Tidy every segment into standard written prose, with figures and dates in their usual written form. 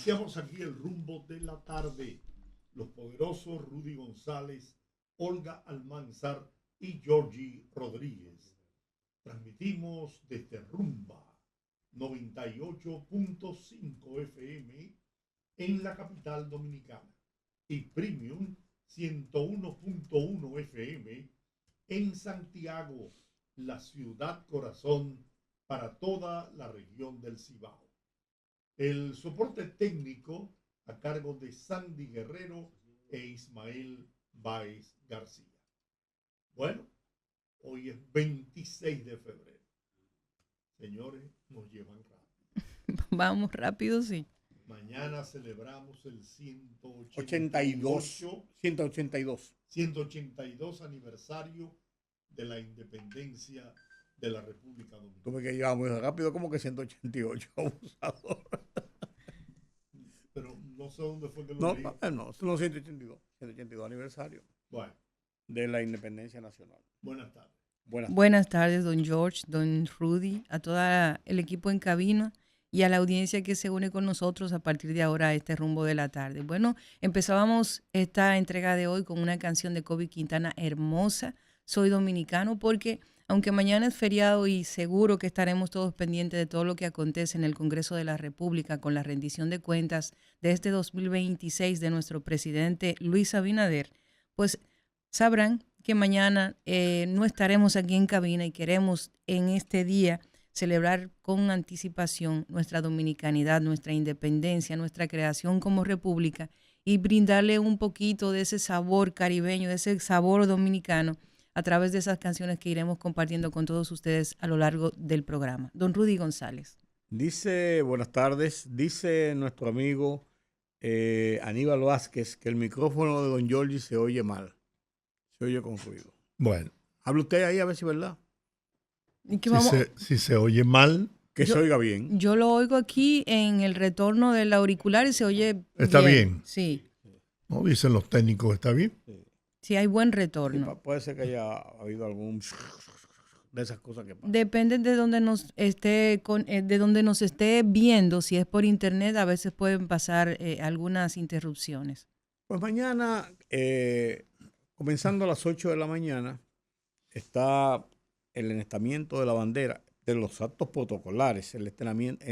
Iniciamos aquí el rumbo de la tarde. Los poderosos Rudy González, Olga Almanzar y Georgie Rodríguez. Transmitimos desde Rumba 98.5 FM en la capital dominicana y Premium 101.1 FM en Santiago, la ciudad corazón para toda la región del Cibao. El soporte técnico a cargo de Sandy Guerrero e Ismael Báez García. Bueno, hoy es 26 de febrero. Señores, nos llevan rápido. Vamos rápido, sí. Mañana celebramos el 182 aniversario de la independencia de la República Dominicana. Tuve que llevar muy rápido, como que 188, abusador. Pero no sé dónde fue que lo leí. No, son los 182 aniversario. Bueno. De la independencia nacional. Buenas tardes. Buenas tardes, don George, don Rudy, a todo el equipo en cabina y a la audiencia que se une con nosotros a partir de ahora a este rumbo de la tarde. Bueno, empezábamos esta entrega de hoy con una canción de Kobe Quintana hermosa, Soy Dominicano, porque aunque mañana es feriado y seguro que estaremos todos pendientes de todo lo que acontece en el Congreso de la República con la rendición de cuentas de este 2026 de nuestro presidente Luis Abinader, pues sabrán que mañana no estaremos aquí en cabina y queremos en este día celebrar con anticipación nuestra dominicanidad, nuestra independencia, nuestra creación como república y brindarle un poquito de ese sabor caribeño, de ese sabor dominicano a través de esas canciones que iremos compartiendo con todos ustedes a lo largo del programa. Don Rudy González. Buenas tardes, dice nuestro amigo Aníbal Vázquez que el micrófono de don Georgie se oye mal. Se oye con ruido. Bueno. Habla usted ahí a ver si es verdad. Si se oye mal. Que se oiga bien. Yo lo oigo aquí en el retorno del auricular y se oye ¿Está bien? Sí. ¿No dicen los técnicos? ¿Está bien? Sí, hay buen retorno. Sí, puede ser que haya habido algún de esas cosas que pasan. Depende de donde nos esté viendo. Si es por internet, a veces pueden pasar algunas interrupciones. Pues mañana, comenzando a las 8 de la mañana, está el enestamiento de la bandera, de los actos protocolares, el enestamiento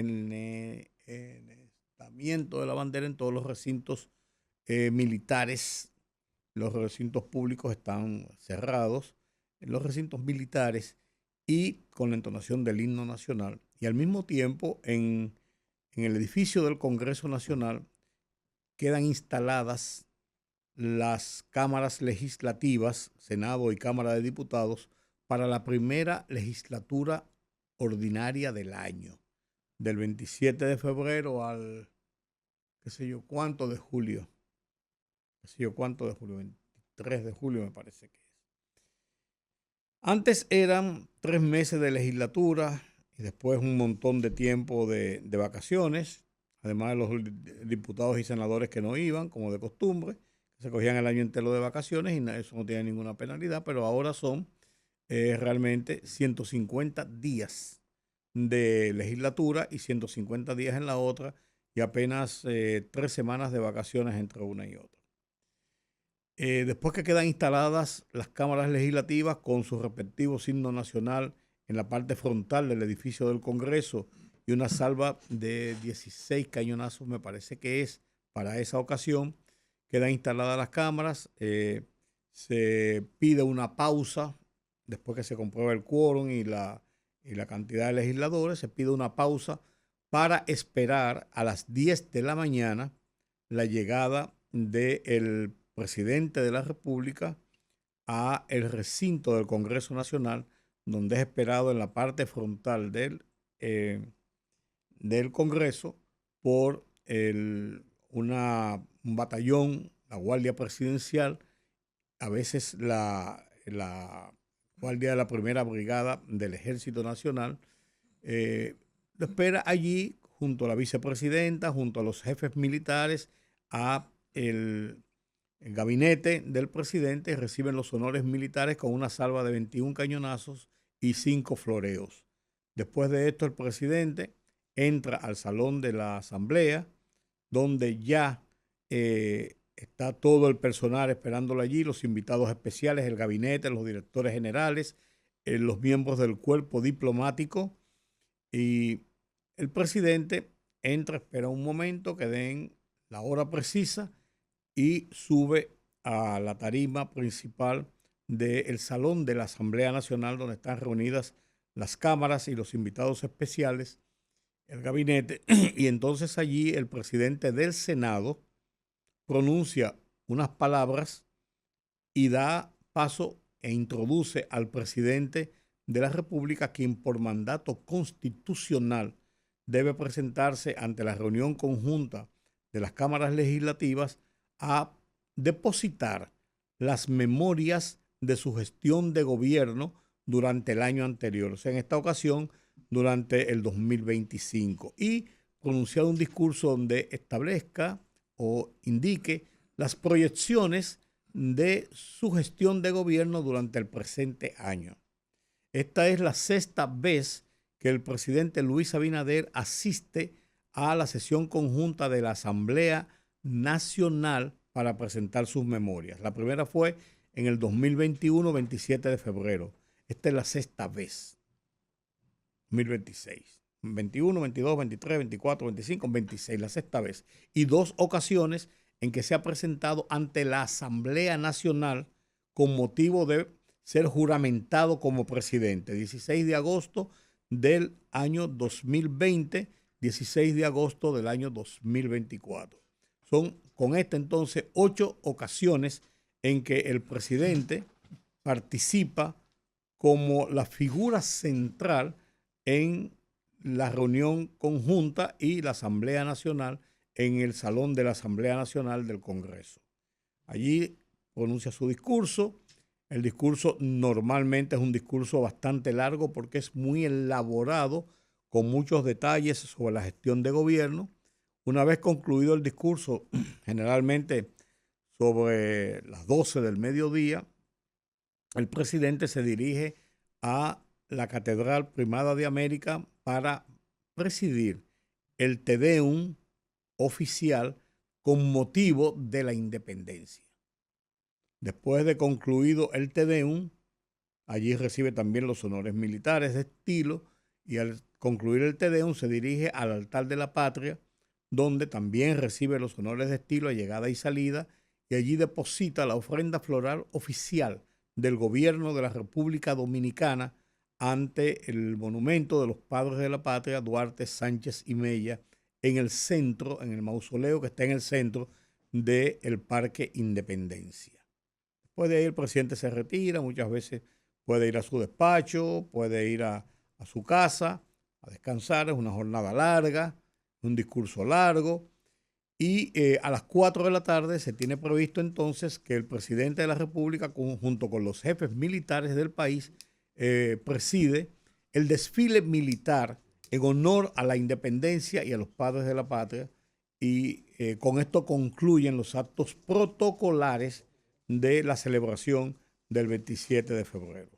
de la bandera en todos los recintos militares. Los recintos públicos están cerrados, en los recintos militares y con la entonación del himno nacional. Y al mismo tiempo, en el edificio del Congreso Nacional quedan instaladas las cámaras legislativas, Senado y Cámara de Diputados, para la primera legislatura ordinaria del año, del 27 de febrero al, qué sé yo, cuánto de julio. 23 de julio me parece que es. Antes eran 3 meses de legislatura y después un montón de tiempo de vacaciones, además de los diputados y senadores que no iban, como de costumbre, que se cogían el año entero de vacaciones y eso no tiene ninguna penalidad, pero ahora son realmente 150 días de legislatura y 150 días en la otra y apenas 3 semanas de vacaciones entre una y otra. Después que quedan instaladas las cámaras legislativas con su respectivo signo nacional en la parte frontal del edificio del Congreso y una salva de 16 cañonazos, me parece que es para esa ocasión, quedan instaladas las cámaras, se pide una pausa, después que se comprueba el quórum y la cantidad de legisladores, se pide una pausa para esperar a las 10 de la mañana la llegada del presidente de la República a el recinto del Congreso Nacional, donde es esperado en la parte frontal del Congreso por un batallón, la Guardia Presidencial, a veces la Guardia de la Primera Brigada del Ejército Nacional. Lo espera allí junto a la vicepresidenta, junto a los jefes militares, a el gabinete del presidente, reciben los honores militares con una salva de 21 cañonazos y 5 floreos. Después de esto, el presidente entra al salón de la Asamblea, donde ya está todo el personal esperándolo allí, los invitados especiales, el gabinete, los directores generales, los miembros del cuerpo diplomático, y el presidente entra, espera un momento que den la hora precisa y sube a la tarima principal del salón de la Asamblea Nacional, donde están reunidas las cámaras y los invitados especiales, el gabinete, y entonces allí el presidente del Senado pronuncia unas palabras y da paso e introduce al presidente de la República, quien por mandato constitucional debe presentarse ante la reunión conjunta de las cámaras legislativas a depositar las memorias de su gestión de gobierno durante el año anterior, o sea, en esta ocasión durante el 2025, y pronunciar un discurso donde establezca o indique las proyecciones de su gestión de gobierno durante el presente año. Esta es la sexta vez que el presidente Luis Abinader asiste a la sesión conjunta de la Asamblea Nacional para presentar sus memorias. La primera fue en el 2021, 27 de febrero. Esta es la sexta vez. 2026. 21, 22, 23, 24, 25, 26, la sexta vez. Y 2 ocasiones en que se ha presentado ante la Asamblea Nacional con motivo de ser juramentado como presidente. 16 de agosto del año 2020, 16 de agosto del año 2024. Son con esta entonces 8 ocasiones en que el presidente participa como la figura central en la reunión conjunta y la Asamblea Nacional en el Salón de la Asamblea Nacional del Congreso. Allí pronuncia su discurso. El discurso normalmente es un discurso bastante largo porque es muy elaborado, con muchos detalles sobre la gestión de gobierno. Una vez concluido el discurso, generalmente sobre las 12 del mediodía, el presidente se dirige a la Catedral Primada de América para presidir el Te Deum oficial con motivo de la independencia. Después de concluido el Te Deum, allí recibe también los honores militares de estilo, y al concluir el Te Deum se dirige al altar de la patria, donde también recibe los honores de estilo a llegada y salida, y allí deposita la ofrenda floral oficial del gobierno de la República Dominicana ante el monumento de los padres de la patria, Duarte, Sánchez y Mella, en el centro, en el mausoleo que está en el centro del Parque Independencia. Después de ahí el presidente se retira, muchas veces puede ir a su despacho, puede ir a su casa a descansar, es una jornada larga, un discurso largo, y a las 4 de la tarde se tiene previsto entonces que el presidente de la República, junto con los jefes militares del país, preside el desfile militar en honor a la independencia y a los padres de la patria, y con esto concluyen los actos protocolares de la celebración del 27 de febrero.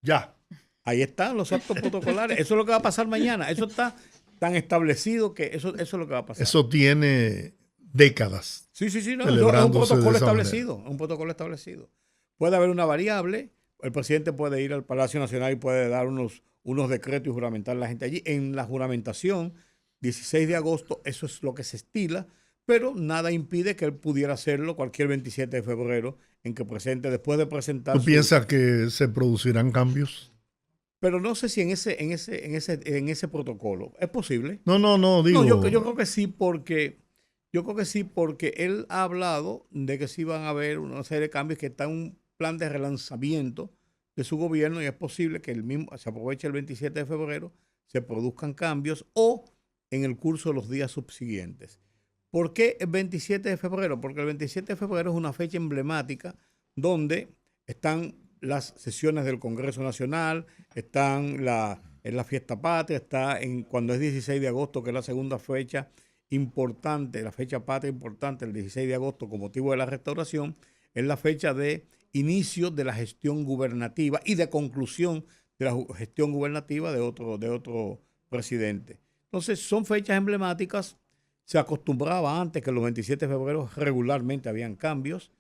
Ya. Ahí están los actos protocolares. Eso es lo que va a pasar mañana. Eso está tan establecido que eso es lo que va a pasar. Eso tiene décadas. Sí, no, es un protocolo establecido. Un protocolo establecido. Puede haber una variable. El presidente puede ir al Palacio Nacional y puede dar unos decretos y juramentar a la gente allí. En la juramentación, 16 de agosto, eso es lo que se estila, pero nada impide que él pudiera hacerlo cualquier 27 de febrero en que presente, después de presentar. ¿Tú piensas que se producirán cambios? Pero no sé si en ese protocolo. ¿Es posible? No, digo. No, yo creo que sí, porque él ha hablado de que sí van a haber una serie de cambios, que está en un plan de relanzamiento de su gobierno, y es posible que el mismo se aproveche el 27 de febrero, se produzcan cambios o en el curso de los días subsiguientes. ¿Por qué el 27 de febrero? Porque el 27 de febrero es una fecha emblemática donde están las sesiones del Congreso Nacional, están en la fiesta patria, cuando es 16 de agosto, que es la segunda fecha importante, la fecha patria importante, el 16 de agosto, con motivo de la restauración, es la fecha de inicio de la gestión gubernativa y de conclusión de la gestión gubernativa de otro presidente. Entonces, son fechas emblemáticas. Se acostumbraba antes que los 27 de febrero regularmente habían cambios.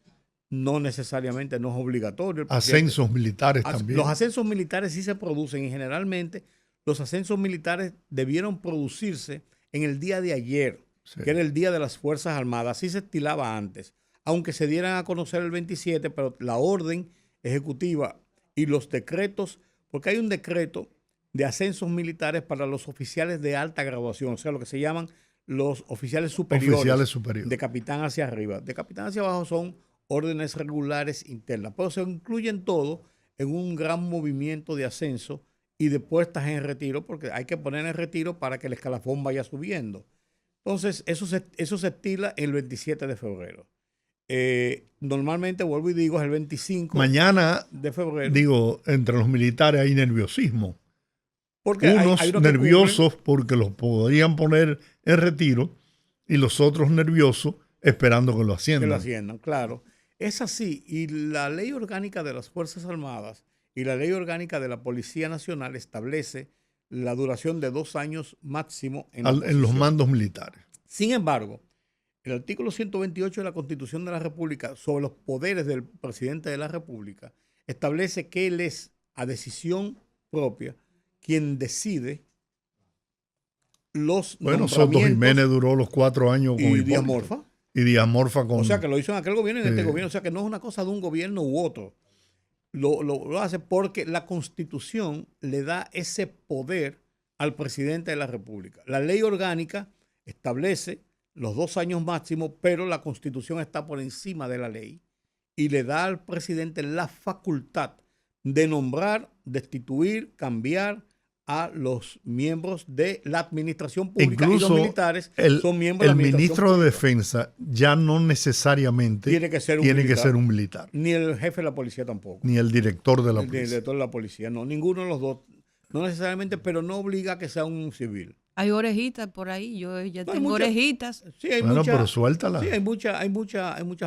No necesariamente, no es obligatorio. Ascensos militares también. Los ascensos militares sí se producen y generalmente los ascensos militares debieron producirse en el día de ayer, sí, que era el Día de las Fuerzas Armadas. Así se estilaba antes, aunque se dieran a conocer el 27, pero la orden ejecutiva y los decretos, porque hay un decreto de ascensos militares para los oficiales de alta graduación, o sea, lo que se llaman los oficiales superiores, de capitán hacia arriba. De capitán hacia abajo son órdenes regulares internas, pero se incluyen todo en un gran movimiento de ascenso y de puestas en retiro, porque hay que poner en retiro para que el escalafón vaya subiendo. Entonces, eso se estila el 27 de febrero. Normalmente, vuelvo y digo, es el 25 Mañana, de febrero. Digo, entre los militares hay nerviosismo. Porque unos nerviosos porque los podrían poner en retiro y los otros nerviosos esperando que lo asciendan. Que lo asciendan, claro. Es así. Y la ley orgánica de las Fuerzas Armadas y la ley orgánica de la Policía Nacional establece la duración de 2 años máximo en los mandos militares. Sin embargo, el artículo 128 de la Constitución de la República sobre los poderes del presidente de la República establece que él es, a decisión propia, quien decide los nombramientos. Soto Jiménez duró los 4 años con y Díaz Morfa. Y Díaz Morfa con... O sea, que lo hizo en aquel gobierno y en este gobierno. O sea, que no es una cosa de un gobierno u otro. Lo hace porque la Constitución le da ese poder al presidente de la República. La ley orgánica establece los 2 años máximos, pero la Constitución está por encima de la ley y le da al presidente la facultad de nombrar, destituir, cambiar a los miembros de la administración pública. Incluso y los militares son miembros de la administración ministro pública. de Defensa ya no necesariamente tiene que ser un militar. Ni el jefe de la policía tampoco. Ni el director de la policía. El director de la policía, no. Ninguno de los dos. No necesariamente, pero no obliga a que sea un civil. Hay orejitas por ahí, yo ya tengo orejitas. Sí, hay pero suéltala. Sí, hay muchas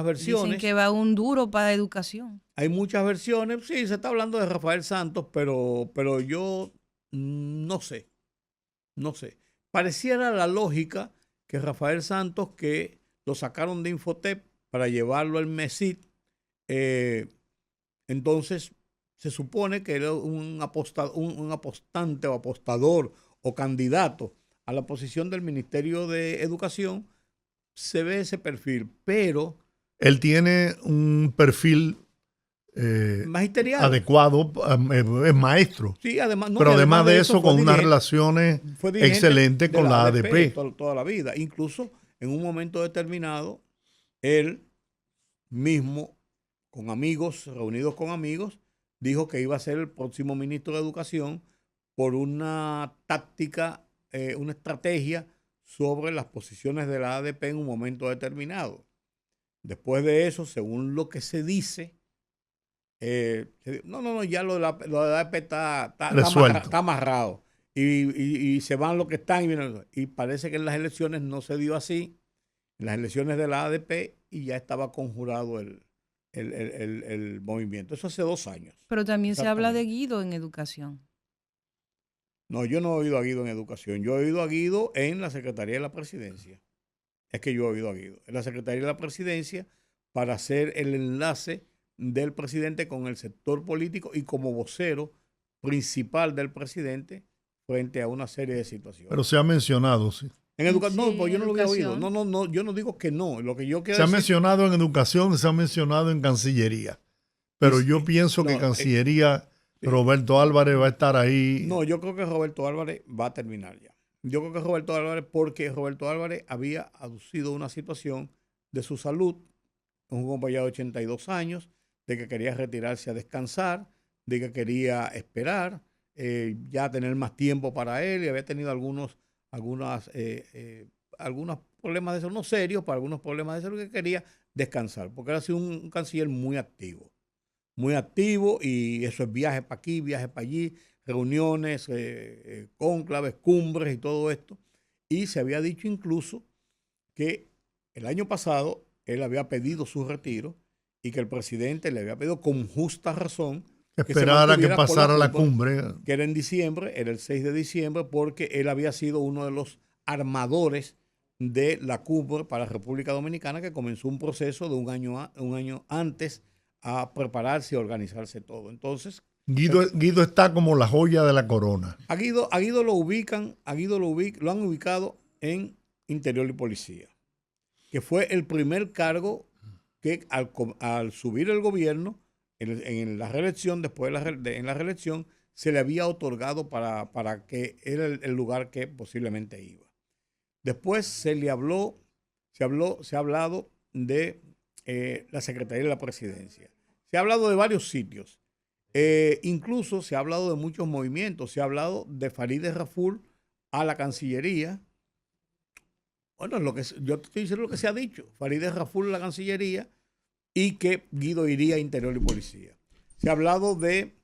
versiones. Dicen que va un duro para educación. Hay muchas versiones. Sí, se está hablando de Rafael Santos, pero yo no sé. Pareciera la lógica que Rafael Santos, que lo sacaron de Infotep para llevarlo al MESID, entonces se supone que era un apostante o apostador o candidato a la posición del Ministerio de Educación. Se ve ese perfil, pero... Él tiene un perfil magisterial adecuado, es maestro. Sí, además, pero además de eso con unas relaciones excelentes con la ADP. Toda la vida. Incluso en un momento determinado, él mismo, con amigos, reunidos con amigos, dijo que iba a ser el próximo ministro de Educación por una táctica, una estrategia sobre las posiciones de la ADP en un momento determinado. Después de eso, según lo que se dice, ya lo de la ADP está amarrado. Y se van los que están. Y parece que en las elecciones no se dio así. En las elecciones de la ADP y ya estaba conjurado el movimiento. Eso hace 2 años. Pero también se habla de Guido en educación. No, yo no he oído a Guido en educación. Yo he oído a Guido en la Secretaría de la Presidencia. Es que yo he oído a Guido en la Secretaría de la Presidencia para hacer el enlace del presidente con el sector político y como vocero principal del presidente frente a una serie de situaciones. Pero se ha mencionado, sí. En educación, no, pues yo no lo había oído. No, yo no digo que no. Lo que yo quiero se ha mencionado en educación, se ha mencionado en Cancillería. Pero yo pienso que Cancillería, Roberto Álvarez va a estar ahí. No, yo creo que Roberto Álvarez va a terminar ya. Yo creo que Roberto Álvarez, porque Roberto Álvarez había aducido una situación de su salud, un compañero de 82 años, de que quería retirarse a descansar, de que quería esperar, ya tener más tiempo para él, y había tenido algunos problemas de salud, no serios, para algunos problemas de salud, que quería descansar, porque era sido un canciller muy activo, y eso es viaje para aquí, viaje para allí, reuniones, cónclaves, cumbres y todo esto. Y se había dicho incluso que el año pasado él había pedido su retiro y que el presidente le había pedido con justa razón Esperar a que pasara la cumbre. Que era en diciembre, era el 6 de diciembre, porque él había sido uno de los armadores de la cumbre para la República Dominicana, que comenzó un proceso de un año antes a prepararse y organizarse todo. Entonces, Guido está como la joya de la corona. A Guido lo han ubicado en Interior y Policía, que fue el primer cargo que al subir el gobierno en la reelección, después en la reelección, se le había otorgado para que era el lugar que posiblemente iba. Después se ha hablado de la Secretaría de la Presidencia. Se ha hablado de varios sitios. Incluso se ha hablado de muchos movimientos. Se ha hablado de Farideh Raful a la Cancillería. Bueno, yo te estoy diciendo lo que se ha dicho. Farideh Raful a la Cancillería y que Guido iría a Interior y Policía. Se ha hablado de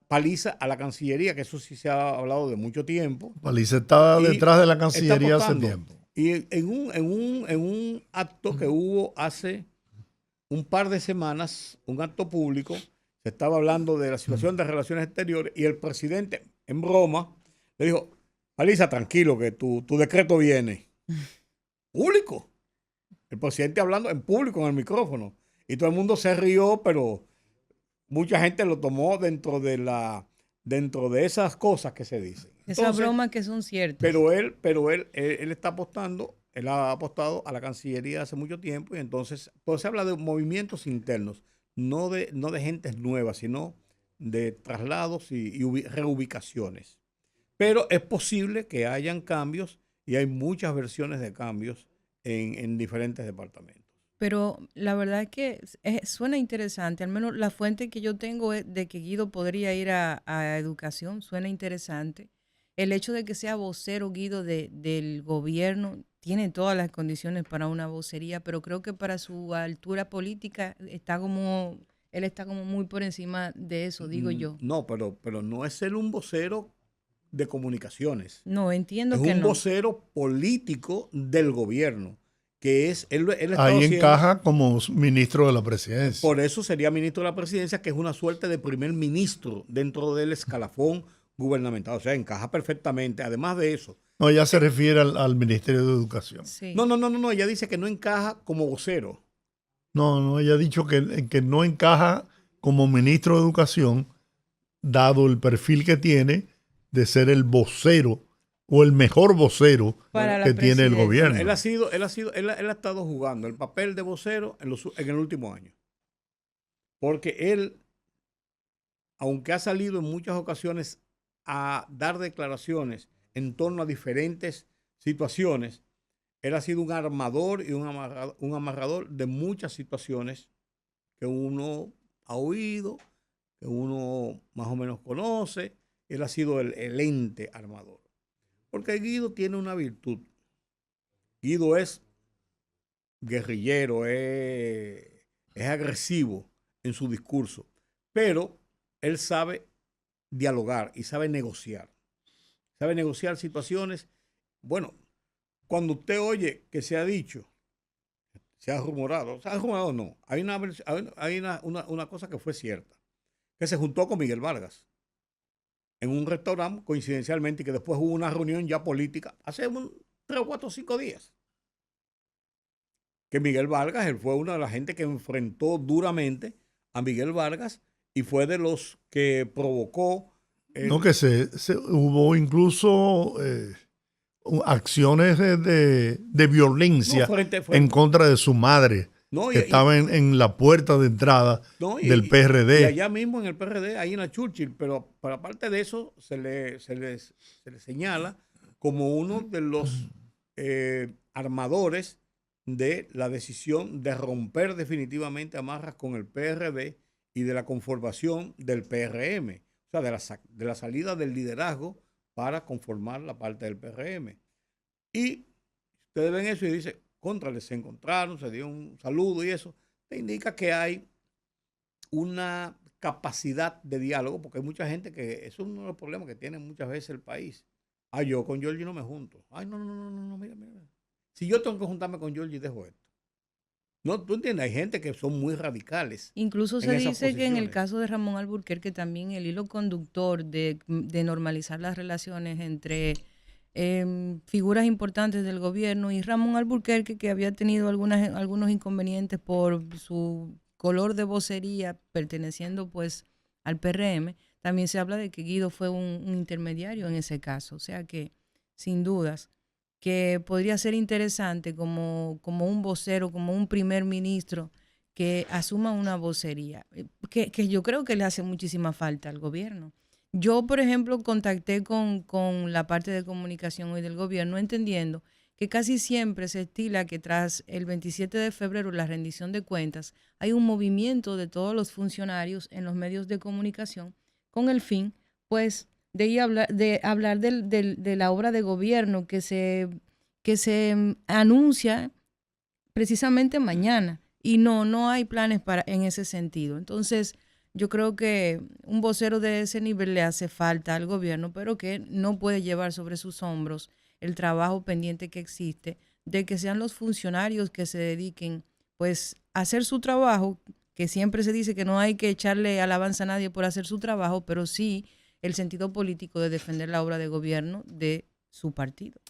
Paliza a la Cancillería, que eso sí se ha hablado de mucho tiempo. Paliza estaba detrás de la Cancillería hace tiempo. Y en un acto que hubo hace un par de semanas, un acto público, se estaba hablando de la situación de relaciones exteriores y el presidente, en broma, le dijo: Paliza, tranquilo, que tu decreto viene. Público. El presidente hablando en público, en el micrófono. Y todo el mundo se rió, pero mucha gente lo tomó dentro de esas cosas que se dicen. Esas bromas que son ciertas. Pero él está apostando, él ha apostado a la Cancillería hace mucho tiempo y entonces pues se habla de movimientos internos, no de gentes nuevas, sino de traslados y reubicaciones. Pero es posible que hayan cambios y hay muchas versiones de cambios en diferentes departamentos. Pero la verdad es que suena interesante, al menos la fuente que yo tengo es de que Guido podría ir a educación, suena interesante. El hecho de que sea vocero Guido del gobierno tiene todas las condiciones para una vocería, pero creo que para su altura política él está como muy por encima de eso, digo yo. No, pero no es ser un vocero de comunicaciones. No, entiendo que no. Es un vocero político del gobierno, que es él ahí encaja como ministro de la presidencia. Por eso sería ministro de la presidencia, que es una suerte de primer ministro dentro del escalafón gubernamental. O sea, encaja perfectamente. Además de eso. No, ella se refiere al Ministerio de Educación. Sí. No. Ella dice que no encaja como vocero. No, ella ha dicho que no encaja como ministro de Educación, dado el perfil que tiene de ser el vocero o el mejor vocero que tiene el gobierno. Él ha estado jugando el papel de vocero en el último año. Porque él, aunque ha salido en muchas ocasiones a dar declaraciones en torno a diferentes situaciones, él ha sido un armador y un amarrador de muchas situaciones que uno ha oído, que uno más o menos conoce. Él ha sido el ente armador. Porque Guido tiene una virtud. Guido es guerrillero, es agresivo en su discurso, pero él sabe dialogar y sabe negociar. Sabe negociar situaciones. Bueno, cuando usted oye que se ha dicho, se ha rumorado no, hay una cosa que fue cierta, que se juntó con Miguel Vargas en un restaurante coincidencialmente y que después hubo una reunión ya política hace 3 o 4 o 5 días. Que Miguel Vargas, él fue una de las gente que enfrentó duramente a Miguel Vargas y fue de los que provocó. No, que hubo incluso acciones de violencia en contra de su madre, que estaba en la puerta de entrada del PRD. Y allá mismo en el PRD, ahí en la Churchill, pero aparte de eso, se le señala como uno de los armadores de la decisión de romper definitivamente amarras con el PRD y de la conformación del PRM, o sea, de la salida del liderazgo para conformar la parte del PRM. Y ustedes ven eso y dicen, se encontraron, se dio un saludo y eso, te indica que hay una capacidad de diálogo, porque hay mucha gente que, eso es uno de los problemas que tiene muchas veces el país. Yo con Giorgi no me junto. No, mira. Si yo tengo que juntarme con Giorgi, dejo esto. No, tú entiendes, hay gente que son muy radicales. Incluso se dice que en el caso de Ramón Alburquerque también el hilo conductor de normalizar las relaciones entre figuras importantes del gobierno y Ramón Alburquerque, que había tenido algunos inconvenientes por su color de vocería perteneciendo pues al PRM, también se habla de que Guido fue un intermediario en ese caso. O sea que, sin dudas, que podría ser interesante como un vocero, como un primer ministro que asuma una vocería, que yo creo que le hace muchísima falta al gobierno. Yo, por ejemplo, contacté con la parte de comunicación hoy del gobierno, entendiendo que casi siempre se estila que tras el 27 de febrero, la rendición de cuentas, hay un movimiento de todos los funcionarios en los medios de comunicación con el fin, pues, de hablar de la obra de gobierno que se anuncia precisamente mañana, y no hay planes en ese sentido. Entonces, yo creo que un vocero de ese nivel le hace falta al gobierno, pero que no puede llevar sobre sus hombros el trabajo pendiente que existe de que sean los funcionarios que se dediquen pues a hacer su trabajo, que siempre se dice que no hay que echarle alabanza a nadie por hacer su trabajo, pero sí el sentido político de defender la obra de gobierno de su partido.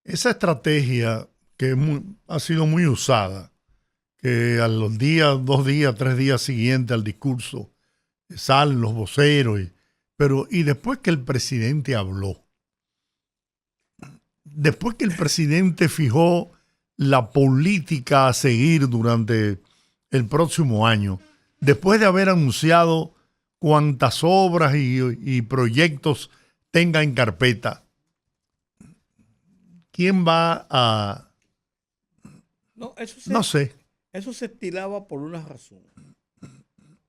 Esa estrategia que ha sido muy usada, que a los días, 2 días, 3 días siguientes al discurso salen los voceros, y después que el presidente habló, después que el presidente fijó la política a seguir durante el próximo año, después de haber anunciado cuántas obras y proyectos tenga en carpeta, ¿quién va a...? No sé. Eso se estilaba por una razón.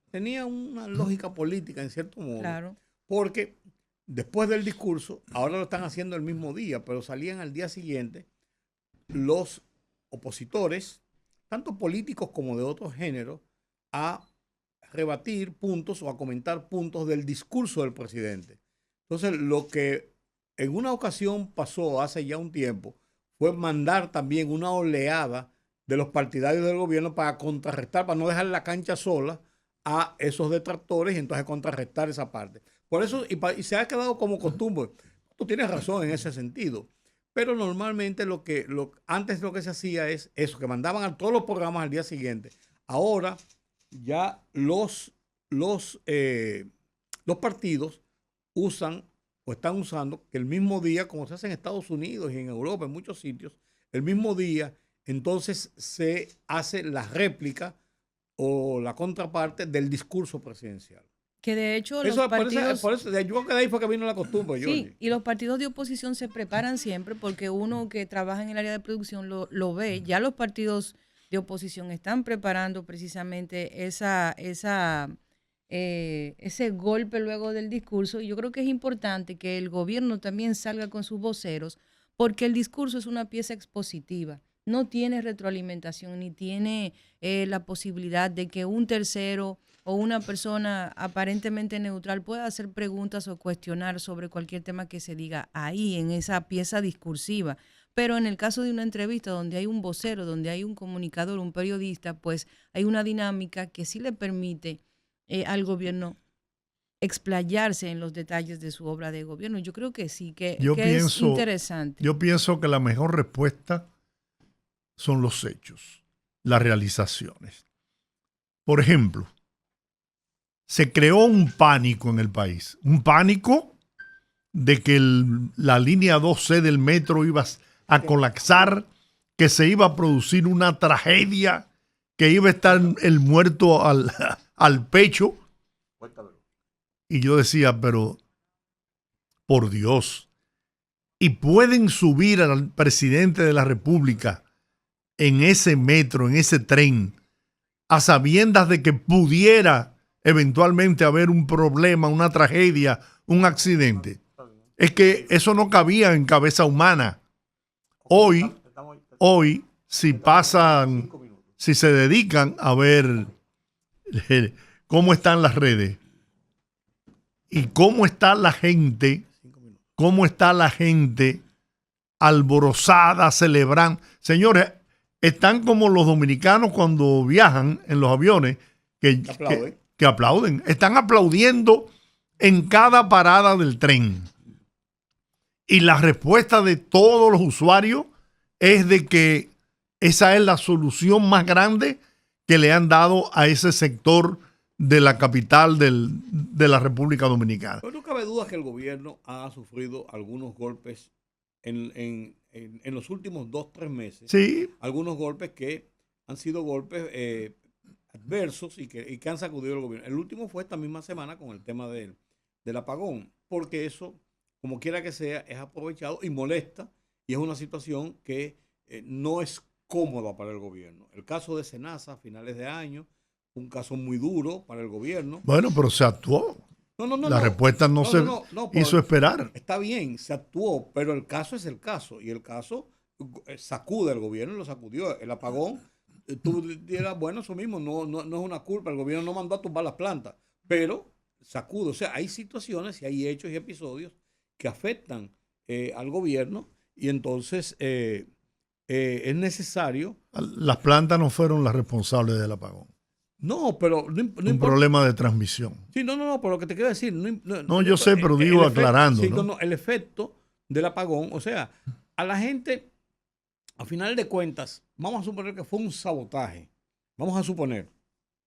Tenía una lógica política, en cierto modo. Claro. Porque después del discurso, ahora lo están haciendo el mismo día, pero salían al día siguiente los opositores, tanto políticos como de otro género, a rebatir puntos o a comentar puntos del discurso del presidente. Entonces, lo que en una ocasión pasó hace ya un tiempo fue mandar también una oleada de los partidarios del gobierno para contrarrestar, para no dejar la cancha sola a esos detractores y entonces contrarrestar esa parte. Por eso, y se ha quedado como costumbre. Tú tienes razón en ese sentido. Pero normalmente antes lo que se hacía es eso, que mandaban a todos los programas al día siguiente. Ahora ya los partidos usan o están usando que el mismo día, como se hace en Estados Unidos y en Europa, en muchos sitios, el mismo día, entonces se hace la réplica o la contraparte del discurso presidencial. Que de hecho los partidos... Por eso, yo creo que de ahí fue que vino la costumbre, Sí, Jorge. y los partidos de oposición se preparan siempre porque uno que trabaja en el área de producción lo ve. Ya los partidos de oposición están preparando precisamente ese golpe luego del discurso, y yo creo que es importante que el gobierno también salga con sus voceros, porque el discurso es una pieza expositiva, no tiene retroalimentación ni tiene la posibilidad de que un tercero o una persona aparentemente neutral pueda hacer preguntas o cuestionar sobre cualquier tema que se diga ahí en esa pieza discursiva. Pero en el caso de una entrevista donde hay un vocero, donde hay un comunicador, un periodista, pues hay una dinámica que sí le permite al gobierno explayarse en los detalles de su obra de gobierno. Yo creo que sí, que es interesante. Yo pienso que la mejor respuesta son los hechos, las realizaciones. Por ejemplo, se creó un pánico en el país, un pánico de que la línea 2C del metro iba a colapsar, que se iba a producir una tragedia, que iba a estar el muerto al pecho. Y yo decía, pero por Dios, y pueden subir al presidente de la República en ese metro, en ese tren, a sabiendas de que pudiera eventualmente haber un problema, una tragedia, un accidente. Es que eso no cabía en cabeza humana. Hoy, si se dedican a ver cómo están las redes y cómo está la gente alborozada, celebrando. Señores, están como los dominicanos cuando viajan en los aviones, que aplauden. Están aplaudiendo en cada parada del tren. Y la respuesta de todos los usuarios es de que esa es la solución más grande que le han dado a ese sector de la capital de la República Dominicana. Pero no cabe duda que el gobierno ha sufrido algunos golpes en los últimos 2-3 meses. Sí. Algunos golpes que han sido golpes adversos y que han sacudido al gobierno. El último fue esta misma semana con el tema del apagón, porque eso, como quiera que sea, es aprovechado y molesta, y es una situación que no es cómoda para el gobierno. El caso de Senasa a finales de año, un caso muy duro para el gobierno. Bueno, pero se actuó. La respuesta no se hizo esperar. Está bien, se actuó, pero el caso es el caso, y el caso sacude al gobierno y lo sacudió. El apagón, tú dirás, bueno, eso mismo, no es una culpa, el gobierno no mandó a tumbar las plantas, pero sacude. O sea, hay situaciones y hay hechos y episodios que afectan al gobierno, y entonces es necesario. Las plantas no fueron las responsables del apagón. No, pero no importa. Un problema de transmisión. Sí, no, pero lo que te quiero decir. No, yo sé, pero digo aclarando. Sí, ¿no? El efecto del apagón, o sea, a la gente, a final de cuentas, vamos a suponer que fue un sabotaje. Vamos a suponer.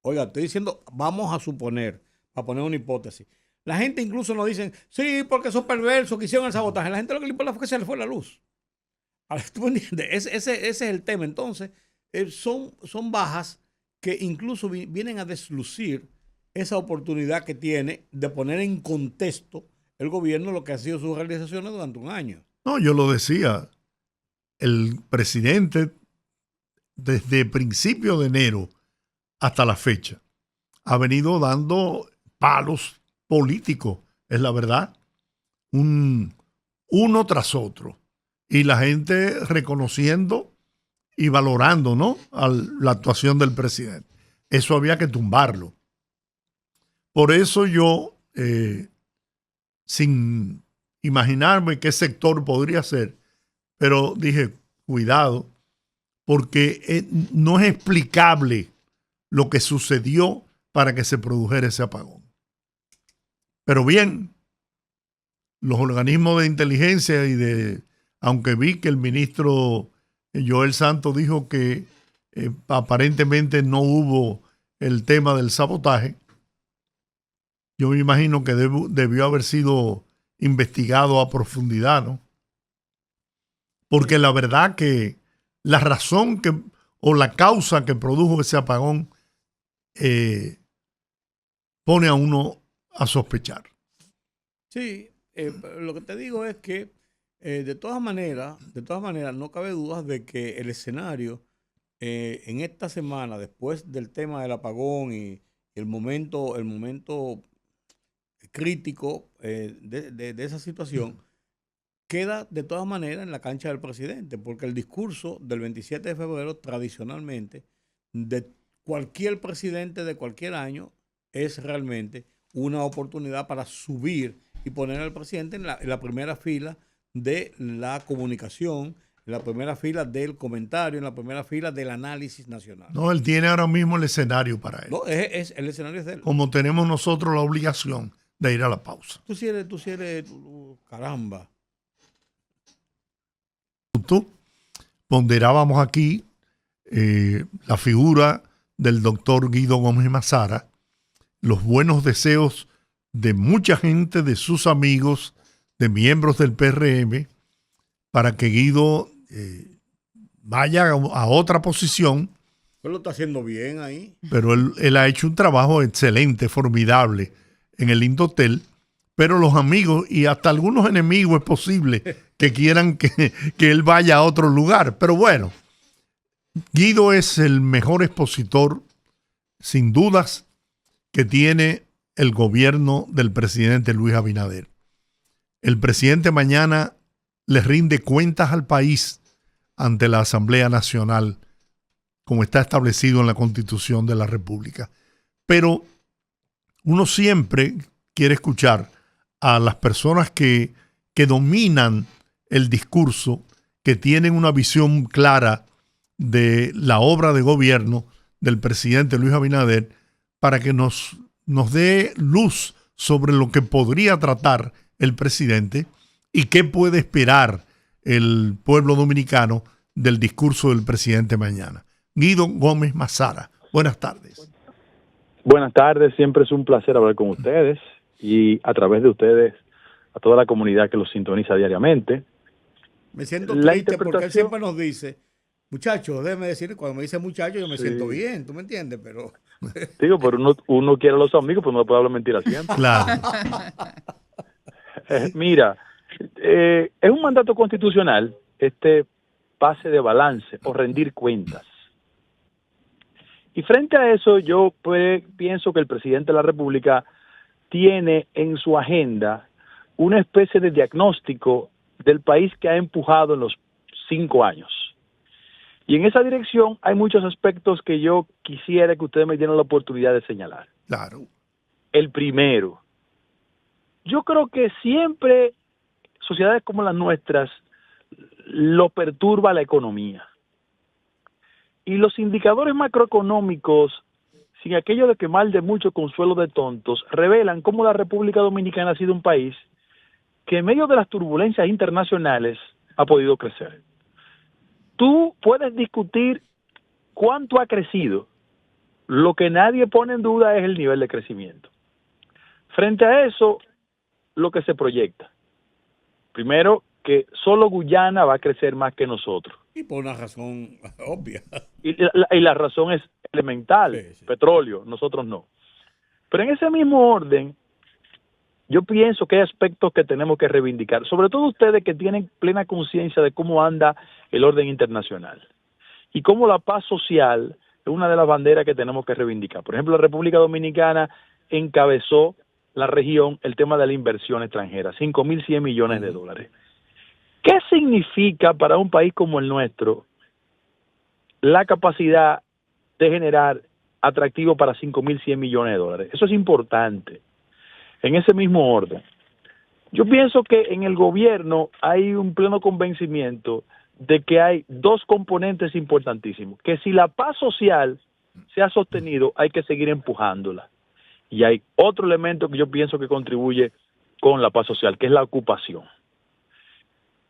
Oiga, estoy diciendo, vamos a suponer, para poner una hipótesis. La gente incluso nos dicen, sí, porque son perversos que hicieron el sabotaje. La gente lo que le importa fue que se le fue la luz. ¿Tú me entiendes? Ese es el tema. Entonces, son bajas que incluso vienen a deslucir esa oportunidad que tiene de poner en contexto el gobierno lo que ha sido sus realizaciones durante un año. No, yo lo decía, el presidente desde principio de enero hasta la fecha ha venido dando palos políticos, es la verdad, uno tras otro, y la gente reconociendo y valorando, ¿no?, la actuación del presidente. Eso había que tumbarlo. Por eso yo, sin imaginarme qué sector podría ser, pero dije, cuidado, porque no es explicable lo que sucedió para que se produjera ese apagón. Pero bien, los organismos de inteligencia aunque vi que el ministro Joel Santos dijo que aparentemente no hubo el tema del sabotaje, yo me imagino que debió haber sido investigado a profundidad, ¿no? Porque la verdad que la razón o la causa que produjo ese apagón pone a uno a sospechar. Sí, lo que te digo es que de todas maneras, no cabe dudas de que el escenario en esta semana, después del tema del apagón y el momento crítico de esa situación, queda de todas maneras en la cancha del presidente, porque el discurso del 27 de febrero tradicionalmente de cualquier presidente de cualquier año es realmente una oportunidad para subir y poner al presidente en la primera fila de la comunicación, en la primera fila del comentario, en la primera fila del análisis nacional. No, él tiene ahora mismo el escenario para él. No, el escenario es de él. Como tenemos nosotros la obligación de ir a la pausa. Tú sí eres, caramba. Ponderábamos aquí la figura del doctor Guido Gómez Mazara, los buenos deseos de mucha gente, de sus amigos, de miembros del PRM, para que Guido vaya a otra posición. Él lo está haciendo bien ahí. Pero él ha hecho un trabajo excelente, formidable en el Indotel, pero los amigos y hasta algunos enemigos es posible que quieran que él vaya a otro lugar. Pero bueno, Guido es el mejor expositor, sin dudas, que tiene el gobierno del presidente Luis Abinader. El presidente mañana le rinde cuentas al país ante la Asamblea Nacional, como está establecido en la Constitución de la República. Pero uno siempre quiere escuchar a las personas que dominan el discurso, que tienen una visión clara de la obra de gobierno del presidente Luis Abinader para que nos dé luz sobre lo que podría tratar el presidente y qué puede esperar el pueblo dominicano del discurso del presidente mañana. Guido Gómez Mazara, buenas tardes. Buenas tardes, siempre es un placer hablar con ustedes y a través de ustedes a toda la comunidad que los sintoniza diariamente. Me siento triste porque él siempre nos dice, muchachos, déjeme decir, cuando me dice muchachos yo me siento bien, ¿tú me entiendes? Pero digo, pero uno quiere a los amigos, pues no puede hablar mentira siempre. Claro. Mira, es un mandato constitucional este pase de balance o rendir cuentas. Y frente a eso, yo pienso que el presidente de la República tiene en su agenda una especie de diagnóstico del país que ha empujado en los 5 años. Y en esa dirección hay muchos aspectos que yo quisiera que ustedes me dieran la oportunidad de señalar. Claro. El primero, yo creo que siempre sociedades como las nuestras lo perturba la economía. Y los indicadores macroeconómicos, sin aquello de que mal de mucho consuelo de tontos, revelan cómo la República Dominicana ha sido un país que en medio de las turbulencias internacionales ha podido crecer. Tú puedes discutir cuánto ha crecido. Lo que nadie pone en duda es el nivel de crecimiento. Frente a eso, lo que se proyecta. Primero, que solo Guyana va a crecer más que nosotros. Y por una razón obvia. Y la razón es elemental, sí. Petróleo, nosotros no. Pero en ese mismo orden, yo pienso que hay aspectos que tenemos que reivindicar, sobre todo ustedes que tienen plena conciencia de cómo anda el orden internacional y cómo la paz social es una de las banderas que tenemos que reivindicar. Por ejemplo, la República Dominicana encabezó la región el tema de la inversión extranjera, 5.100 millones de dólares. ¿Qué significa para un país como el nuestro la capacidad de generar atractivo para 5.100 millones de dólares? Eso es importante. En ese mismo orden, yo pienso que en el gobierno hay un pleno convencimiento de que hay dos componentes importantísimos, que si la paz social se ha sostenido, hay que seguir empujándola. Y hay otro elemento que yo pienso que contribuye con la paz social, que es la ocupación.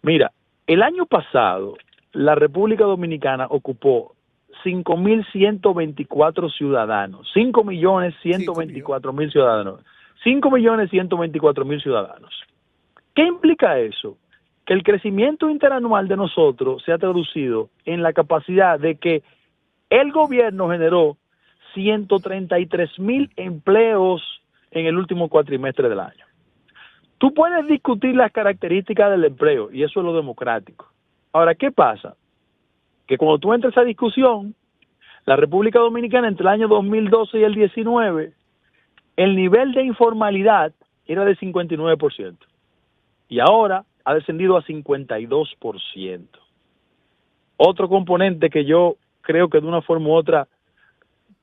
Mira, el año pasado, la República Dominicana ocupó 5.124 ciudadanos, 5.124.000 ciudadanos. 5.124.000 ciudadanos. ¿Qué implica eso? Que el crecimiento interanual de nosotros se ha traducido en la capacidad de que el gobierno generó 133.000 empleos en el último cuatrimestre del año. Tú puedes discutir las características del empleo, y eso es lo democrático. Ahora, ¿qué pasa? Que cuando tú entras a esa discusión, la República Dominicana entre el año 2012 y el 19, el nivel de informalidad era de 59%, y ahora ha descendido a 52%. Otro componente que yo creo que de una forma u otra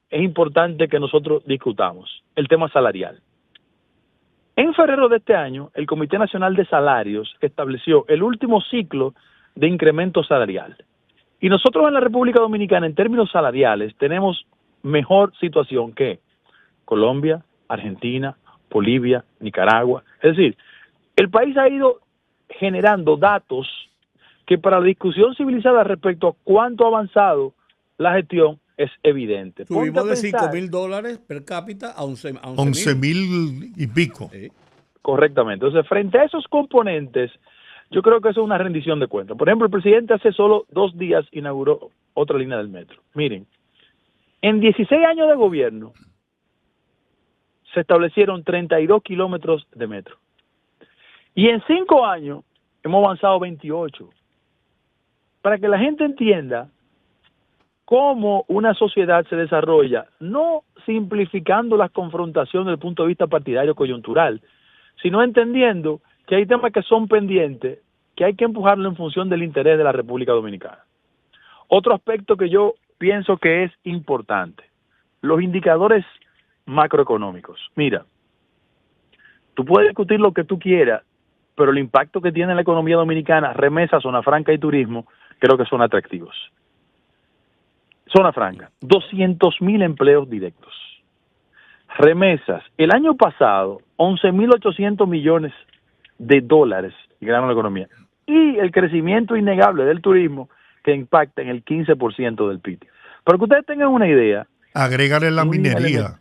es importante que nosotros discutamos, el tema salarial. En febrero de este año, el Comité Nacional de Salarios estableció el último ciclo de incremento salarial. Y nosotros en la República Dominicana, en términos salariales, tenemos mejor situación que Colombia, Argentina, Bolivia, Nicaragua. Es decir, el país ha ido generando datos que para la discusión civilizada respecto a cuánto ha avanzado la gestión es evidente. Subimos de $5.000 per cápita a 11.000 y pico. Sí. Correctamente. Entonces, frente a esos componentes, yo creo que eso es una rendición de cuentas. Por ejemplo, el presidente hace solo 2 días inauguró otra línea del metro. Miren, en 16 años de gobierno, se establecieron 32 kilómetros de metro. Y en 5 años hemos avanzado 28. Para que la gente entienda cómo una sociedad se desarrolla, no simplificando las confrontaciones desde el punto de vista partidario coyuntural, sino entendiendo que hay temas que son pendientes, que hay que empujarlo en función del interés de la República Dominicana. Otro aspecto que yo pienso que es importante, los indicadores macroeconómicos. Mira, tú puedes discutir lo que tú quieras, pero el impacto que tiene en la economía dominicana, remesas, zona franca y turismo, creo que son atractivos. Zona franca, 200.000 empleos directos. Remesas, el año pasado, 11.800 millones de dólares ganaron la economía. Y el crecimiento innegable del turismo, que impacta en el 15% del PIB. Para que ustedes tengan una idea. Agrégale la minería.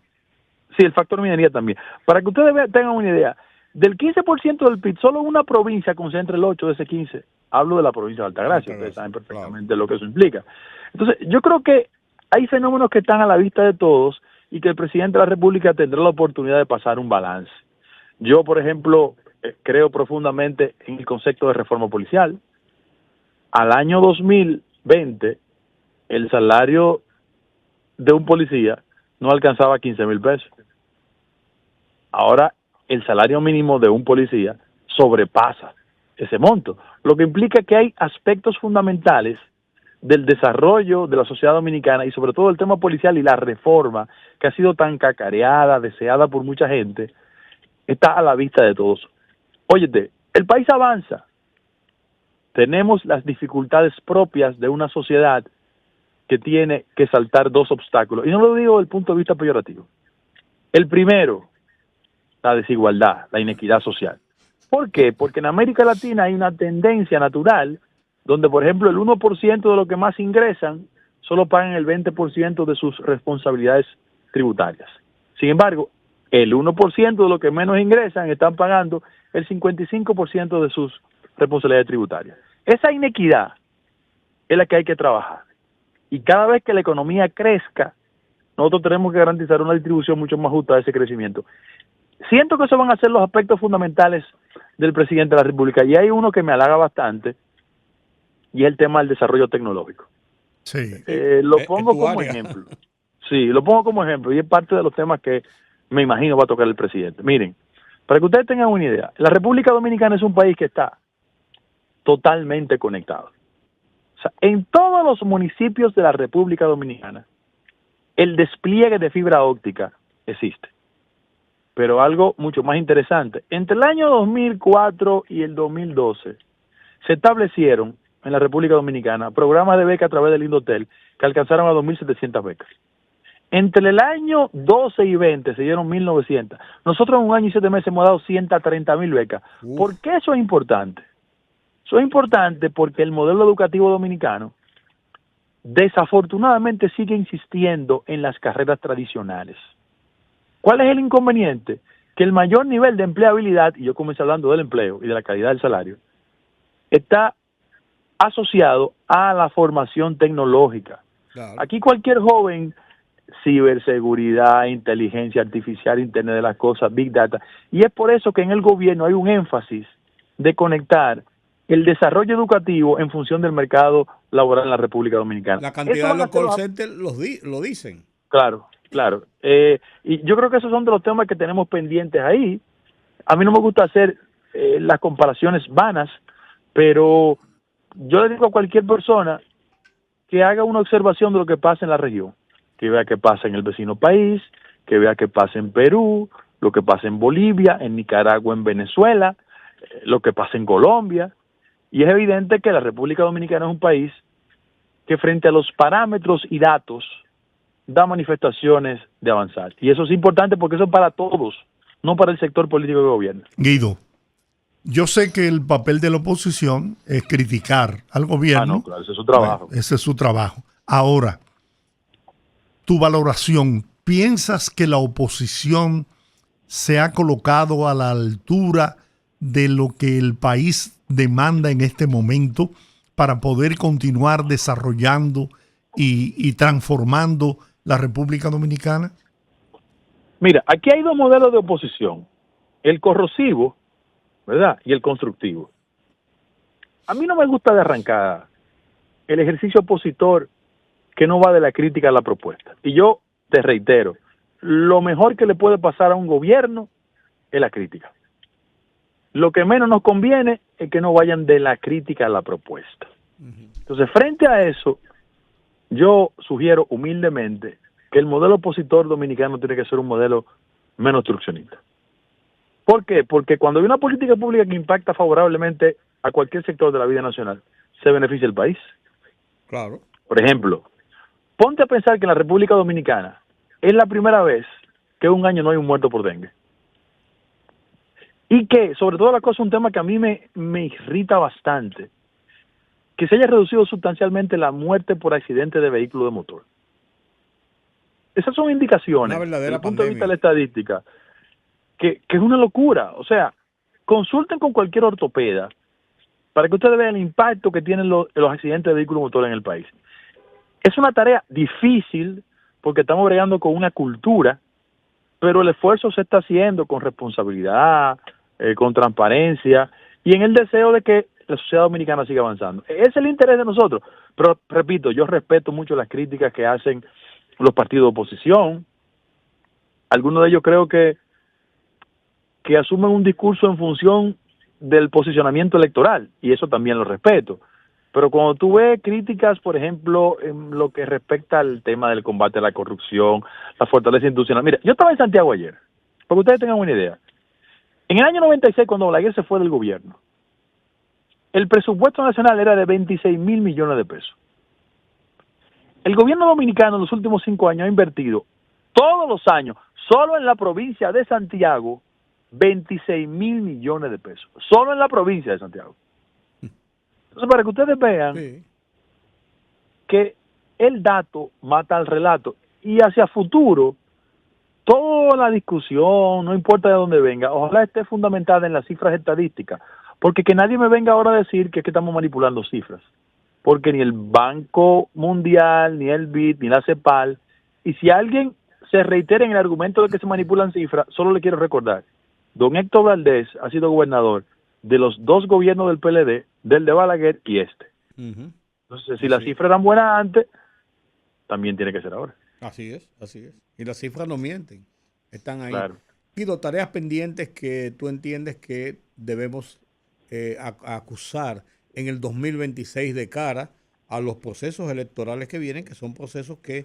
Sí, el factor minería también. Para que ustedes tengan una idea, del 15% del PIB, solo una provincia concentra el 8 de ese 15. Hablo de la provincia de Altagracia, ustedes saben perfectamente lo que eso implica. Entonces, yo creo que hay fenómenos que están a la vista de todos y que el presidente de la República tendrá la oportunidad de pasar un balance. Yo, por ejemplo, creo profundamente en el concepto de reforma policial. Al año 2020, el salario de un policía no alcanzaba 15,000 pesos. Ahora, el salario mínimo de un policía sobrepasa ese monto, lo que implica que hay aspectos fundamentales del desarrollo de la sociedad dominicana y sobre todo el tema policial y la reforma que ha sido tan cacareada, deseada por mucha gente, está a la vista de todos. Óyete, el país avanza. Tenemos las dificultades propias de una sociedad que tiene que saltar dos obstáculos. Y no lo digo desde el punto de vista peyorativo. El primero, la desigualdad, la inequidad social. ¿Por qué? Porque en América Latina hay una tendencia natural donde, por ejemplo, el 1% de los que más ingresan solo pagan el 20% de sus responsabilidades tributarias. Sin embargo, el 1% de los que menos ingresan están pagando el 55% de sus responsabilidades tributarias. Esa inequidad es la que hay que trabajar. Y cada vez que la economía crezca, nosotros tenemos que garantizar una distribución mucho más justa de ese crecimiento. Siento que esos van a ser los aspectos fundamentales del presidente de la República. Y hay uno que me halaga bastante, y es el tema del desarrollo tecnológico. Sí. Lo pongo como ejemplo. Sí, lo pongo como ejemplo, y es parte de los temas que me imagino va a tocar el presidente. Miren, para que ustedes tengan una idea, la República Dominicana es un país que está totalmente conectado. O sea, en todos los municipios de la República Dominicana, el despliegue de fibra óptica existe. Pero algo mucho más interesante, entre el año 2004 y el 2012, se establecieron en la República Dominicana programas de beca a través del Indotel que alcanzaron a 2.700 becas. Entre el año 12 y 20 se dieron 1.900. Nosotros en un año y 7 meses hemos dado 130.000 becas. ¿Por qué eso es importante? Eso es importante porque el modelo educativo dominicano desafortunadamente sigue insistiendo en las carreras tradicionales. ¿Cuál es el inconveniente? Que el mayor nivel de empleabilidad, y yo comencé hablando del empleo y de la calidad del salario, está asociado a la formación tecnológica. Claro. Aquí cualquier joven, ciberseguridad, inteligencia artificial, Internet de las cosas, Big Data, y es por eso que en el gobierno hay un énfasis de conectar el desarrollo educativo en función del mercado laboral en la República Dominicana. La cantidad de los call centers lo dicen. Claro, claro. Y yo creo que esos son de los temas que tenemos pendientes ahí. A mí no me gusta hacer las comparaciones vanas, pero yo le digo a cualquier persona que haga una observación de lo que pasa en la región, que vea qué pasa en el vecino país, que vea qué pasa en Perú, lo que pasa en Bolivia, en Nicaragua, en Venezuela, lo que pasa en Colombia. Y es evidente que la República Dominicana es un país que frente a los parámetros y datos da manifestaciones de avanzar. Y eso es importante porque eso es para todos, no para el sector político de gobierno. Guido, yo sé que el papel de la oposición es criticar al gobierno. No, claro, ese es su trabajo. Bueno, ese es su trabajo. Ahora, tu valoración, ¿piensas que la oposición se ha colocado a la altura de lo que el país demanda en este momento para poder continuar desarrollando y transformando la República Dominicana? Mira, aquí hay dos modelos de oposición, el corrosivo, ¿verdad? Y el constructivo. A mí no me gusta de arrancar el ejercicio opositor que no va de la crítica a la propuesta. Y yo te reitero, lo mejor que le puede pasar a un gobierno es la crítica. Lo que menos nos conviene es que no vayan de la crítica a la propuesta. Entonces, frente a eso, yo sugiero humildemente que el modelo opositor dominicano tiene que ser un modelo menos obstruccionista. ¿Por qué? Porque cuando hay una política pública que impacta favorablemente a cualquier sector de la vida nacional, se beneficia el país. Claro. Por ejemplo, ponte a pensar que en la República Dominicana es la primera vez que un año no hay un muerto por dengue. Y que, sobre todo la cosa, un tema que a mí me irrita bastante, que se haya reducido sustancialmente la muerte por accidente de vehículo de motor. Esas son indicaciones, desde el punto de vista de la estadística, que es una locura. O sea, consulten con cualquier ortopeda para que ustedes vean el impacto que tienen los accidentes de vehículo motor en el país. Es una tarea difícil porque estamos bregando con una cultura, pero el esfuerzo se está haciendo con responsabilidad, con transparencia y en el deseo de que la sociedad dominicana siga avanzando. Ese es el interés de nosotros. Pero, repito, yo respeto mucho las críticas que hacen los partidos de oposición. Algunos de ellos creo que asumen un discurso en función del posicionamiento electoral, y eso también lo respeto. Pero cuando tú ves críticas, por ejemplo, en lo que respecta al tema del combate a la corrupción, la fortaleza institucional. Mira, yo estaba en Santiago ayer, para que ustedes tengan una idea. En el año 96, cuando Balaguer se fue del gobierno, el presupuesto nacional era de 26 mil millones de pesos. El gobierno dominicano en los últimos 5 años ha invertido todos los años, solo en la provincia de Santiago, 26 mil millones de pesos. Solo en la provincia de Santiago. Entonces, para que ustedes vean que el dato mata al relato. Y hacia futuro, toda la discusión, no importa de dónde venga, ojalá esté fundamentada en las cifras estadísticas. Porque que nadie me venga ahora a decir que es que estamos manipulando cifras. Porque ni el Banco Mundial, ni el BID, ni la CEPAL, y si alguien se reitera en el argumento de que se manipulan cifras, solo le quiero recordar, don Héctor Valdés ha sido gobernador de los 2 gobiernos del PLD, del de Balaguer y este. Entonces, si las cifras eran buenas antes, también tiene que ser ahora. Así es. Y las cifras no mienten, están ahí. Claro. Guido, tareas pendientes que tú entiendes que debemos acusar en el 2026 de cara a los procesos electorales que vienen, que son procesos que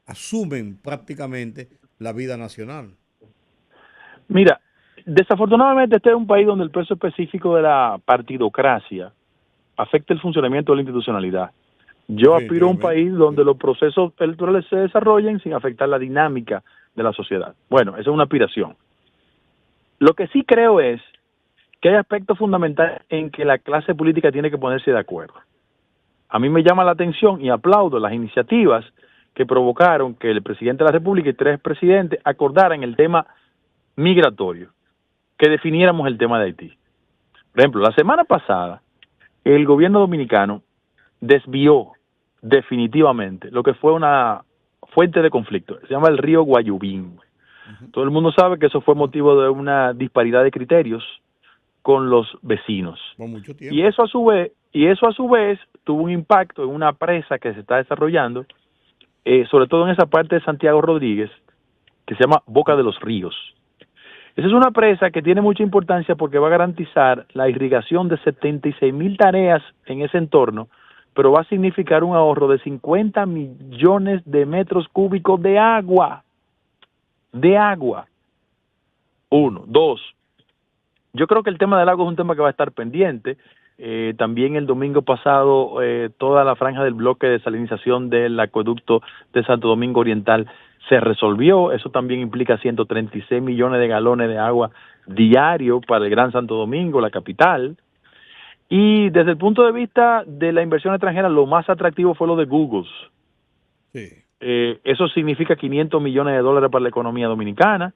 asumen prácticamente la vida nacional. Mira, desafortunadamente este es un país donde el peso específico de la partidocracia afecta el funcionamiento de la institucionalidad. Yo aspiro a un país donde los procesos electorales se desarrollen sin afectar la dinámica de la sociedad. Bueno, esa es una aspiración. Lo que sí creo es que hay aspectos fundamentales en que la clase política tiene que ponerse de acuerdo. A mí me llama la atención y aplaudo las iniciativas que provocaron que el presidente de la República y 3 presidentes acordaran el tema migratorio, que definiéramos el tema de Haití. Por ejemplo, la semana pasada, el gobierno dominicano desvió definitivamente lo que fue una fuente de conflicto, se llama el río Guayubín. Todo el mundo sabe que eso fue motivo de una disparidad de criterios con los vecinos. Por mucho tiempo. Y eso a su vez tuvo un impacto en una presa que se está desarrollando, sobre todo en esa parte de Santiago Rodríguez, que se llama Boca de los Ríos. Esa es una presa que tiene mucha importancia porque va a garantizar la irrigación de 76,000 tareas en ese entorno, pero va a significar un ahorro de 50 millones de metros cúbicos de agua. De agua. 1. 2. Yo creo que el tema del agua es un tema que va a estar pendiente. También el domingo pasado toda la franja del bloque de salinización del acueducto de Santo Domingo Oriental se resolvió. Eso también implica 136 millones de galones de agua diario para el Gran Santo Domingo, la capital. Y desde el punto de vista de la inversión extranjera, lo más atractivo fue lo de Google. Sí. Eso significa 500 millones de dólares para la economía dominicana.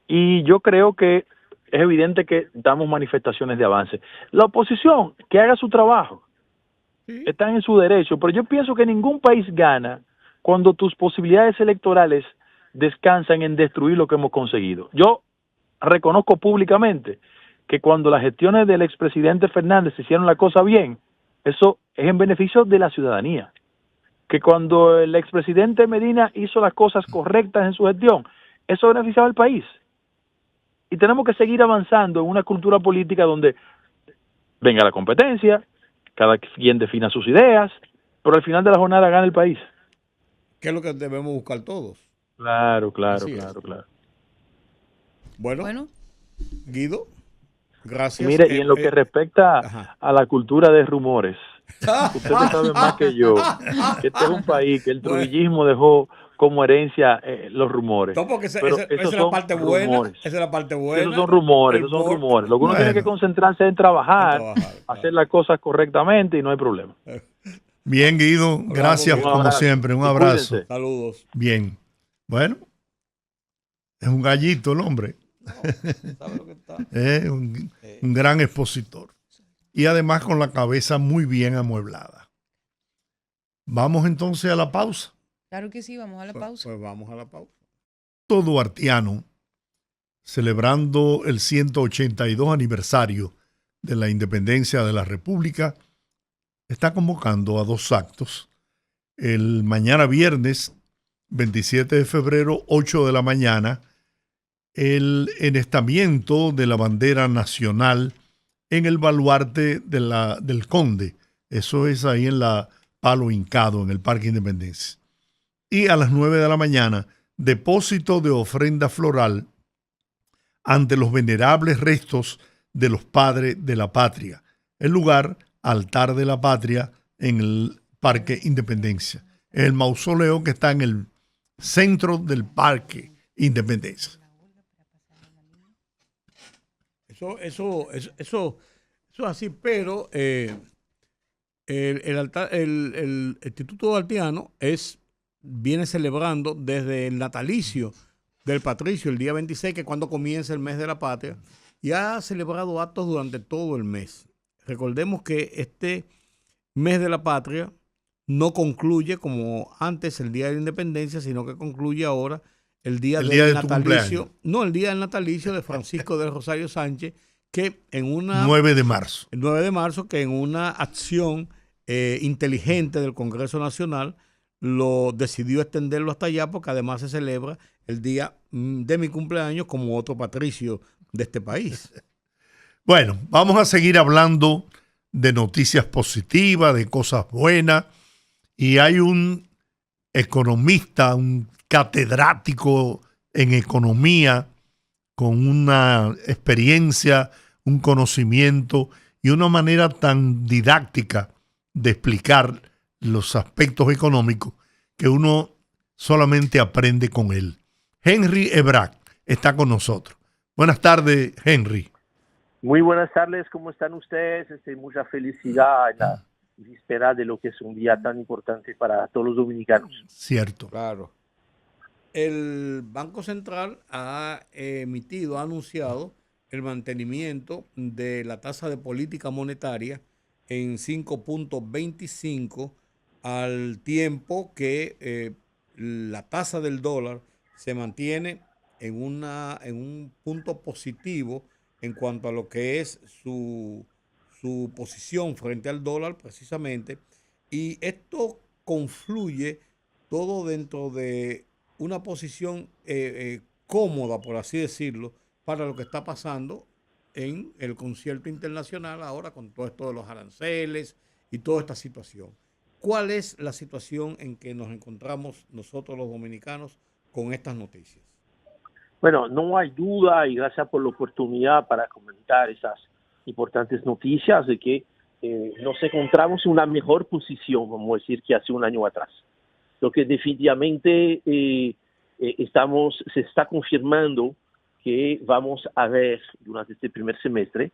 Y yo creo que es evidente que damos manifestaciones de avance. La oposición, que haga su trabajo. Sí. Están en su derecho, pero yo pienso que ningún país gana cuando tus posibilidades electorales descansan en destruir lo que hemos conseguido. Yo reconozco públicamente que cuando las gestiones del expresidente Fernández hicieron la cosa bien, eso es en beneficio de la ciudadanía. Que cuando el expresidente Medina hizo las cosas correctas en su gestión, eso beneficiaba al país. Y tenemos que seguir avanzando en una cultura política donde venga la competencia, cada quien defina sus ideas, pero al final de la jornada gana el país. ¿Qué es lo que debemos buscar todos? Claro. Bueno, Guido, gracias. Mire, y en lo que respecta a la cultura de rumores, Ustedes saben más que yo que este es un país que el trujillismo dejó como herencia los rumores. No, porque Pero esa esos es la son parte buena. rumores. Esa es la parte buena. Esos son rumores, esos son rumores. Lo que uno tiene que concentrarse es en trabajar, hacer las cosas correctamente y no hay problema. Bien, Guido, gracias como siempre. Un abrazo. Saludos. Bien. Bueno, es un gallito el hombre. ¿Sabe lo que está? Es un gran expositor. Y además con la cabeza muy bien amueblada. Vamos entonces a la pausa. Claro que sí, vamos a la pausa. Pues vamos a la pausa. Duartiano, celebrando el 182 aniversario de la independencia de la República, está convocando a 2 actos. El mañana viernes, 27 de febrero, 8 de la mañana, el enestamiento de la bandera nacional en el baluarte del Conde. Eso es ahí en la Palo Hincado, en el Parque Independencia. Y a las 9 de la mañana, depósito de ofrenda floral ante los venerables restos de los padres de la patria. El lugar, Altar de la Patria, en el Parque Independencia. El mausoleo que está en el centro del Parque Independencia. Eso es así, pero el Instituto Duartiano viene celebrando desde el natalicio del patricio, el día 26, que es cuando comienza el mes de la patria, y ha celebrado actos durante todo el mes. Recordemos que este mes de la patria no concluye como antes el día de la independencia, sino que concluye ahora el día del natalicio. No, el día del natalicio de Francisco del Rosario Sánchez, que en una... 9 de marzo. El 9 de marzo, que en una acción inteligente del Congreso Nacional lo decidió extenderlo hasta allá, porque además se celebra el día de mi cumpleaños como otro patricio de este país. Bueno, vamos a seguir hablando de noticias positivas, de cosas buenas, y hay un economista, un catedrático en economía, con una experiencia, un conocimiento y una manera tan didáctica de explicar los aspectos económicos que uno solamente aprende con él. Henry Ebrac está con nosotros. Buenas tardes, Henry. Muy buenas tardes, ¿cómo están ustedes? Mucha felicidad en la víspera de lo que es un día tan importante para todos los dominicanos. Cierto. Claro. El Banco Central ha anunciado el mantenimiento de la tasa de política monetaria en 5.25 al tiempo que la tasa del dólar se mantiene en un punto positivo en cuanto a lo que es su posición frente al dólar precisamente, y esto confluye todo dentro de una posición cómoda, por así decirlo, para lo que está pasando en el concierto internacional ahora con todo esto de los aranceles y toda esta situación. ¿Cuál es la situación en que nos encontramos nosotros los dominicanos con estas noticias? Bueno, no hay duda, y gracias por la oportunidad para comentar esas importantes noticias, de que nos encontramos en una mejor posición, vamos a decir, que hace un año atrás. Lo que definitivamente se está confirmando que vamos a ver durante este primer semestre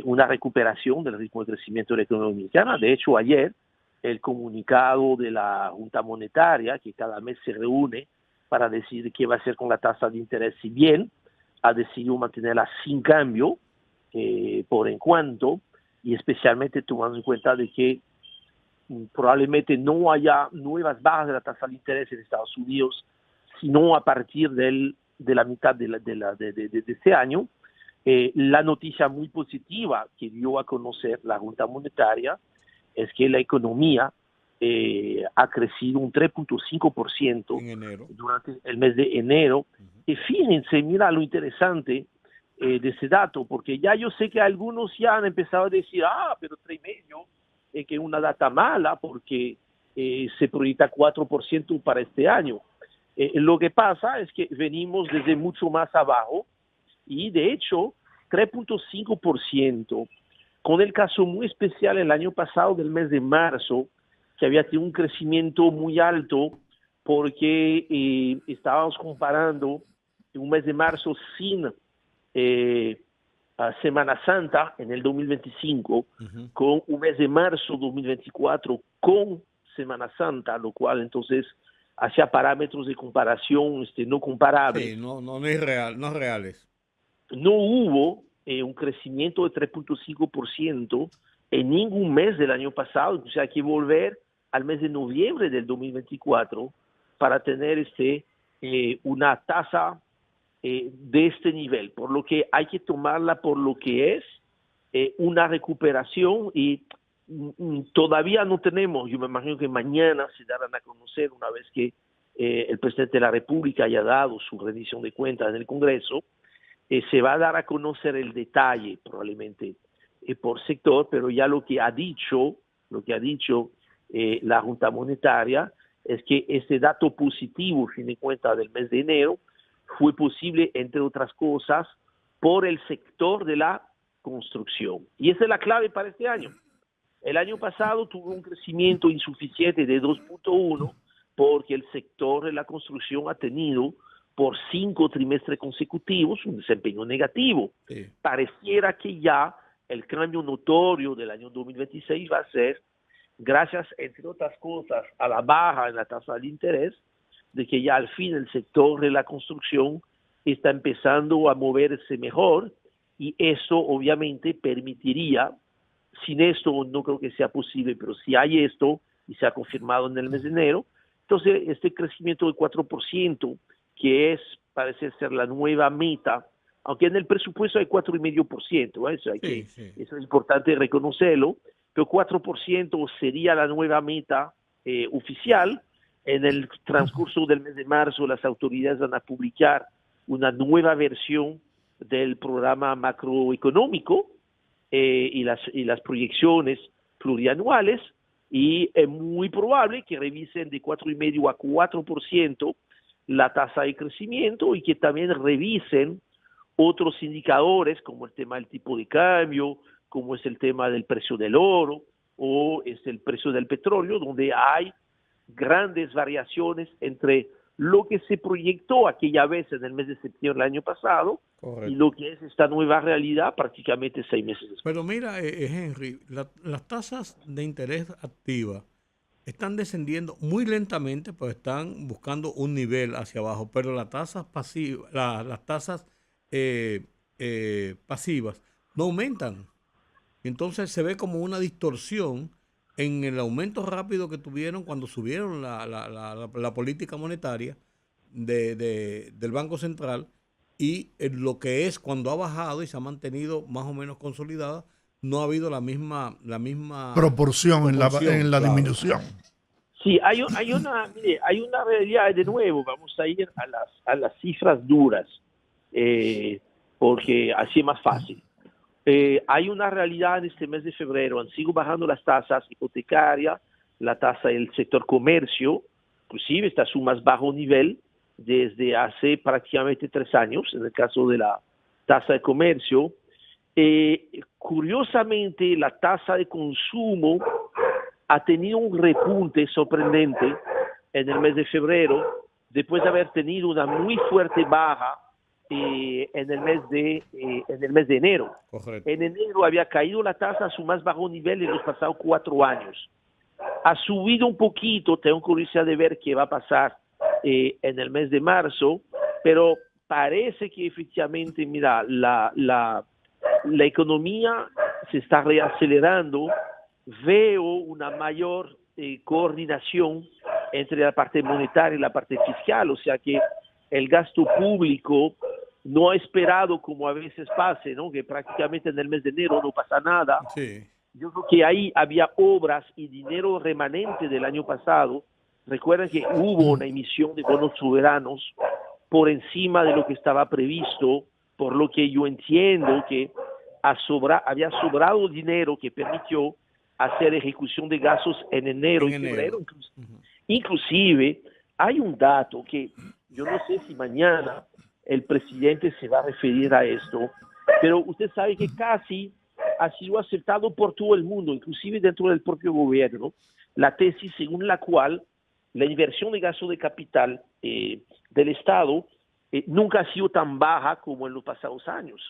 una recuperación del ritmo de crecimiento de la economía dominicana. De hecho, ayer el comunicado de la Junta Monetaria, que cada mes se reúne para decidir qué va a hacer con la tasa de interés, si bien ha decidido mantenerla sin cambio por en cuanto, y especialmente tomando en cuenta de que probablemente no haya nuevas bajas de la tasa de interés en Estados Unidos, sino a partir de la mitad de este año. La noticia muy positiva que dio a conocer la Junta Monetaria es que la economía ha crecido un 3.5% durante el mes de enero. Y fíjense, mira lo interesante de ese dato, porque ya yo sé que algunos ya han empezado a decir, pero 3,5% que es una data mala, porque se proyecta 4% para este año. Lo que pasa es que venimos desde mucho más abajo, y de hecho 3.5% con el caso muy especial el año pasado del mes de marzo, que había tenido un crecimiento muy alto porque estábamos comparando un mes de marzo sin a Semana Santa en el 2025 con un mes de marzo 2024 con Semana Santa, lo cual entonces hacía parámetros de comparación no comparables. Sí, no es real, no reales. No hubo un crecimiento de 3.5% en ningún mes del año pasado, entonces hay que volver al mes de noviembre del 2024 para tener una tasa de este nivel, por lo que hay que tomarla por lo que es una recuperación y todavía no tenemos, yo me imagino que mañana se darán a conocer una vez que el presidente de la República haya dado su rendición de cuentas en el Congreso, se va a dar a conocer el detalle probablemente por sector, pero ya lo que ha dicho la Junta Monetaria es que este dato positivo, fin de cuentas, del mes de enero fue posible, entre otras cosas, por el sector de la construcción. Y esa es la clave para este año. El año pasado tuvo un crecimiento insuficiente de 2.1 porque el sector de la construcción ha tenido por 5 trimestres consecutivos un desempeño negativo. Sí. Pareciera que ya el cambio notorio del año 2026 va a ser gracias, entre otras cosas, a la baja en la tasa de interés, de que ya al fin el sector de la construcción está empezando a moverse mejor y eso obviamente permitiría, sin esto no creo que sea posible, pero si hay esto y se ha confirmado en el mes de enero, entonces este crecimiento de 4%, que parece ser la nueva meta, aunque en el presupuesto hay 4,5%, eso es importante reconocerlo, pero 4% sería la nueva meta oficial. En el transcurso del mes de marzo las autoridades van a publicar una nueva versión del programa macroeconómico y las proyecciones plurianuales, y es muy probable que revisen de 4,5% a 4% la tasa de crecimiento y que también revisen otros indicadores como el tema del tipo de cambio, como es el tema del precio del oro o es el precio del petróleo, donde hay grandes variaciones entre lo que se proyectó aquella vez en el mes de septiembre del año pasado. Correcto. Y lo que es esta nueva realidad prácticamente 6 meses después. Pero mira, Henry, las tasas de interés activa están descendiendo muy lentamente, pues están buscando un nivel hacia abajo, pero las tasas pasivas, las tasas pasivas no aumentan. Entonces se ve como una distorsión en el aumento rápido que tuvieron cuando subieron la política monetaria del Banco Central y lo que es cuando ha bajado y se ha mantenido más o menos consolidada, no ha habido la misma proporción en la disminución. Sí, hay una realidad. De nuevo, vamos a ir a las cifras duras, porque así es más fácil. Hay una realidad en este mes de febrero, han sido bajando las tasas hipotecarias, la tasa del sector comercio, inclusive está a su más bajo nivel desde hace prácticamente 3 años, en el caso de la tasa de comercio. Curiosamente, la tasa de consumo ha tenido un repunte sorprendente en el mes de febrero, después de haber tenido una muy fuerte baja en el mes de enero. Correcto. En enero había caído la tasa a su más bajo nivel en los pasados 4 años. Ha subido un poquito, tengo curiosidad de ver qué va a pasar en el mes de marzo, pero parece que efectivamente, mira, la economía se está reacelerando. Veo una mayor coordinación entre la parte monetaria y la parte fiscal, o sea que el gasto público no ha esperado como a veces pase, ¿no? Que prácticamente en el mes de enero no pasa nada. Sí. Yo creo que ahí había obras y dinero remanente del año pasado. Recuerden que hubo una emisión de bonos soberanos por encima de lo que estaba previsto, por lo que yo entiendo que había sobrado dinero que permitió hacer ejecución de gastos en enero y febrero. Inclusive, hay un dato que yo no sé si mañana el presidente se va a referir a esto, pero usted sabe que casi ha sido aceptado por todo el mundo, inclusive dentro del propio gobierno, la tesis según la cual la inversión de gasto de capital del Estado nunca ha sido tan baja como en los pasados años.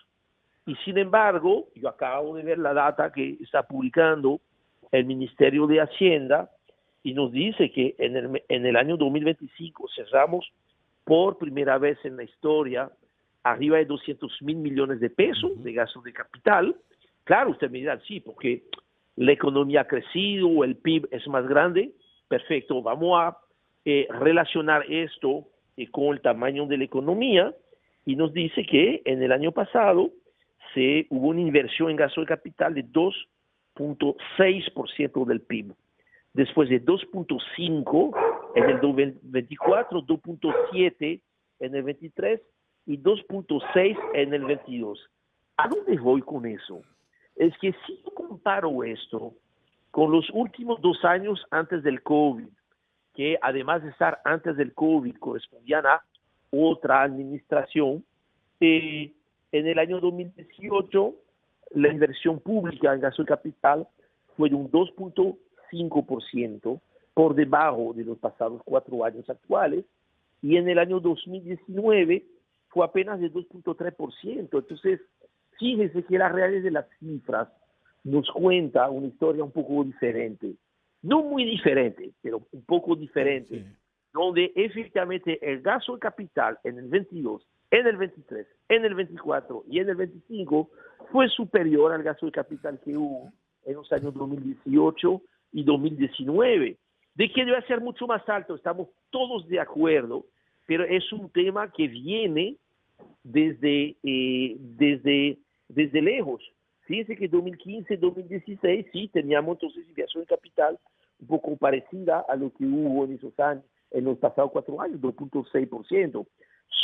Y sin embargo, yo acabo de ver la data que está publicando el Ministerio de Hacienda y nos dice que en el año 2025 cerramos por primera vez en la historia arriba de 200.000 millones de pesos de gasto de capital. Claro, usted me dirá, sí, porque la economía ha crecido, el PIB es más grande. Perfecto, vamos a relacionar esto con el tamaño de la economía y nos dice que en el año pasado hubo una inversión en gasto de capital de 2.6% del PIB. Después de 2.5 en el 2024, 2.7 en el 23 y 2.6 en el 22. ¿A dónde voy con eso? Es que si yo comparo esto con los últimos 2 años antes del COVID, que además de estar antes del COVID correspondían a otra administración, en el año 2018 la inversión pública en gasto de capital fue de un 2.5% por debajo de los pasados 4 años actuales, y en el año 2019 fue apenas de 2.3%. Entonces, fíjense que las reales de las cifras nos cuenta una historia un poco diferente. No muy diferente, pero un poco diferente, sí, donde efectivamente el gasto de capital en el 22, en el 23, en el 24 y en el 25 fue superior al gasto de capital que hubo en los años 2018 y 2019. De que debe ser mucho más alto, estamos todos de acuerdo, pero es un tema que viene desde lejos. Fíjense que 2015, 2016, sí, teníamos entonces inversión de capital un poco parecida a lo que hubo en esos años, en los pasados 4 años, 2.6%.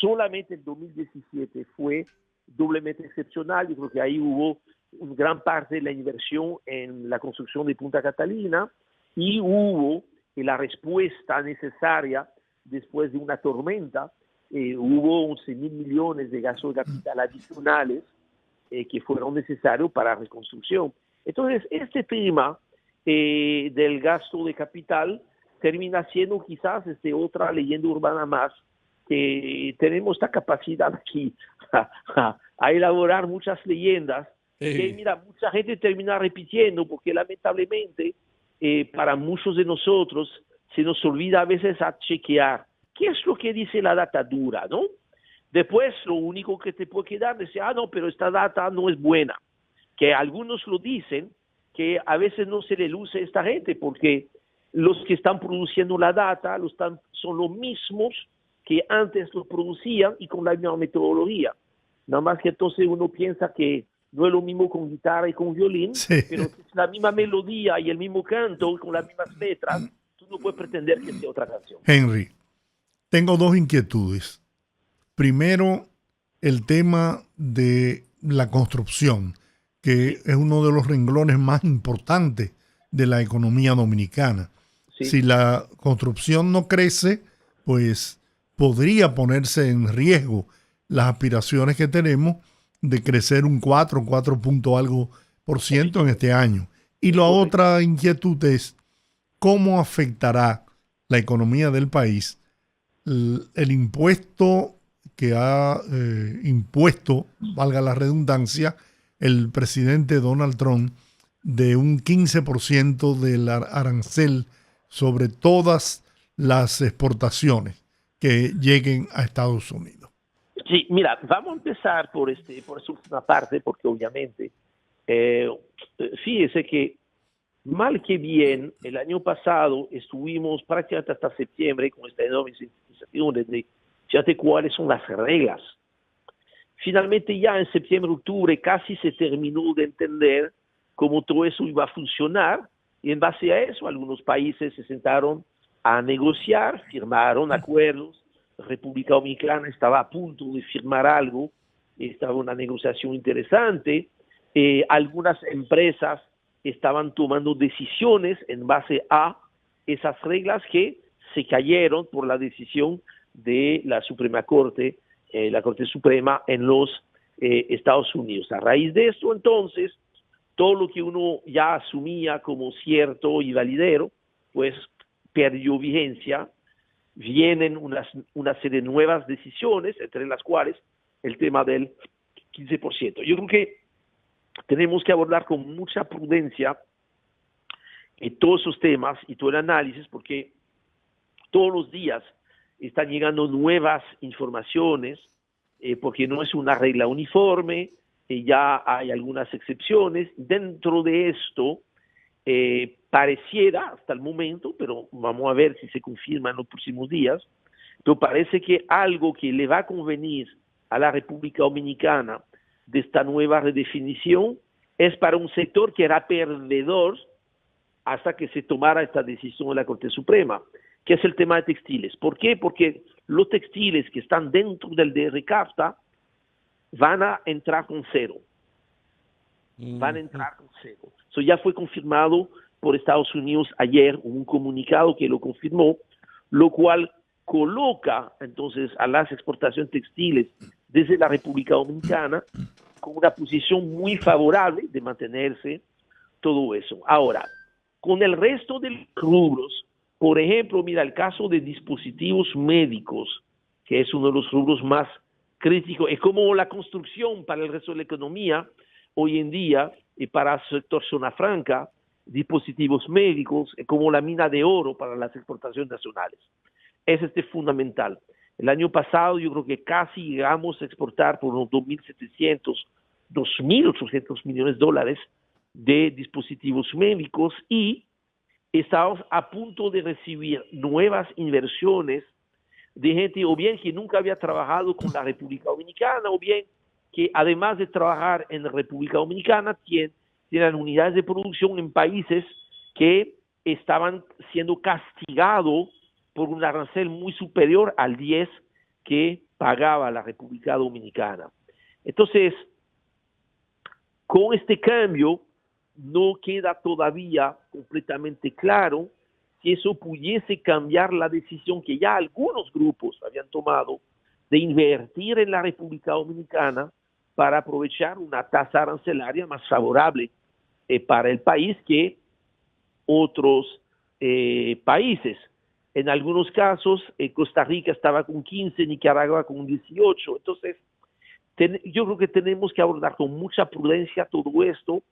Solamente el 2017 fue doblemente excepcional. Yo creo que ahí hubo una gran parte de la inversión en la construcción de Punta Catalina y hubo la respuesta necesaria después de una tormenta. Hubo 11.000 millones de gasto de capital adicionales que fueron necesarios para la reconstrucción. Entonces, este tema del gasto de capital termina siendo quizás otra leyenda urbana más, que tenemos esta capacidad aquí a elaborar muchas leyendas, que mira, mucha gente termina repitiendo, porque lamentablemente para muchos de nosotros se nos olvida a veces a chequear qué es lo que dice la data dura, ¿no? Después lo único que te puede quedar es decir, no, pero esta data no es buena, que algunos lo dicen, que a veces no se le luce a esta gente, porque los que están produciendo la data son los mismos que antes lo producían y con la misma metodología. Nada más que entonces uno piensa que no es lo mismo con guitarra y con violín, sí, pero es la misma melodía y el mismo canto con las mismas letras, tú no puedes pretender que sea otra canción. Henry, tengo 2 inquietudes. Primero, el tema de la construcción, que es uno de los renglones más importantes de la economía dominicana. Sí. Si la construcción no crece, pues podría ponerse en riesgo las aspiraciones que tenemos de crecer un 4 punto algo % en este año. Y la otra inquietud es cómo afectará la economía del país el impuesto que ha impuesto, valga la redundancia, el presidente Donald Trump, de un 15% del arancel sobre todas las exportaciones que lleguen a Estados Unidos. Sí, mira, vamos a empezar por esa última parte, porque obviamente, fíjese que mal que bien, el año pasado estuvimos prácticamente hasta septiembre con esta enorme incertidumbre de fíjate cuáles son las reglas. Finalmente ya en septiembre, octubre casi se terminó de entender cómo todo eso iba a funcionar, y en base a eso algunos países se sentaron a negociar, firmaron acuerdos. República Dominicana estaba a punto de firmar algo, estaba una negociación interesante. Algunas empresas estaban tomando decisiones en base a esas reglas que se cayeron por la decisión de la Suprema Corte, la Corte Suprema en los Estados Unidos. A raíz de esto, entonces, todo lo que uno ya asumía como cierto y validero, pues perdió vigencia. Vienen una serie de nuevas decisiones, entre las cuales el tema del 15%. Yo creo que tenemos que abordar con mucha prudencia todos esos temas y todo el análisis, porque todos los días están llegando nuevas informaciones, porque no es una regla uniforme, ya hay algunas excepciones. Dentro de esto, pareciera hasta el momento, pero vamos a ver si se confirma en los próximos días, pero parece que algo que le va a convenir a la República Dominicana de esta nueva redefinición es para un sector que era perdedor hasta que se tomara esta decisión de la Corte Suprema, que es el tema de textiles. ¿Por qué? Porque los textiles que están dentro del DR-CAFTA van a entrar con cero. Van a entrar con cero. Eso ya fue confirmado por Estados Unidos ayer, un comunicado que lo confirmó, lo cual coloca entonces a las exportaciones textiles desde la República Dominicana con una posición muy favorable de mantenerse todo eso. Ahora, con el resto de los rubros, por ejemplo, mira el caso de dispositivos médicos, que es uno de los rubros más críticos, es como la construcción para el resto de la economía hoy en día, y para el sector zona franca, dispositivos médicos, es como la mina de oro para las exportaciones nacionales. Es fundamental. El año pasado yo creo que casi llegamos a exportar por unos 2.700, 2.800 millones de dólares de dispositivos médicos, y estamos a punto de recibir nuevas inversiones de gente o bien que nunca había trabajado con la República Dominicana, o bien que además de trabajar en la República Dominicana tienen unidades de producción en países que estaban siendo castigados por un arancel muy superior al 10 que pagaba la República Dominicana. Entonces, con este cambio, no queda todavía completamente claro si eso pudiese cambiar la decisión que ya algunos grupos habían tomado de invertir en la República Dominicana para aprovechar una tasa arancelaria más favorable para el país que otros países. En algunos casos, Costa Rica estaba con 15, Nicaragua con 18. Entonces, yo creo que tenemos que abordar con mucha prudencia todo esto.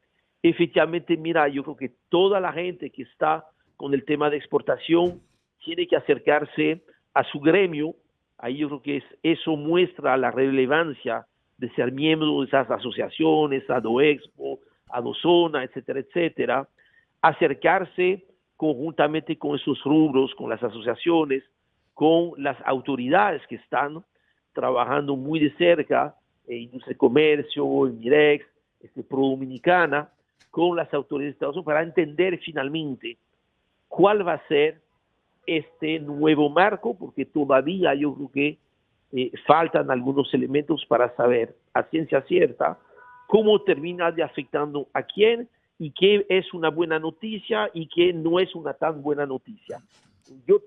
Efectivamente, mira, yo creo que toda la gente que está con el tema de exportación tiene que acercarse a su gremio. Ahí yo creo que eso muestra la relevancia de ser miembro de esas asociaciones, ADOEXPO, ADOZONA, etcétera, etcétera. Acercarse conjuntamente con esos rubros, con las asociaciones, con las autoridades que están trabajando muy de cerca, Industria y Comercio, Mirex, Pro Dominicana, con las autoridades de Estados Unidos, para entender finalmente cuál va a ser este nuevo marco, porque todavía yo creo que faltan algunos elementos para saber a ciencia cierta cómo termina de afectando a quién, y qué es una buena noticia y qué no es una tan buena noticia. Yo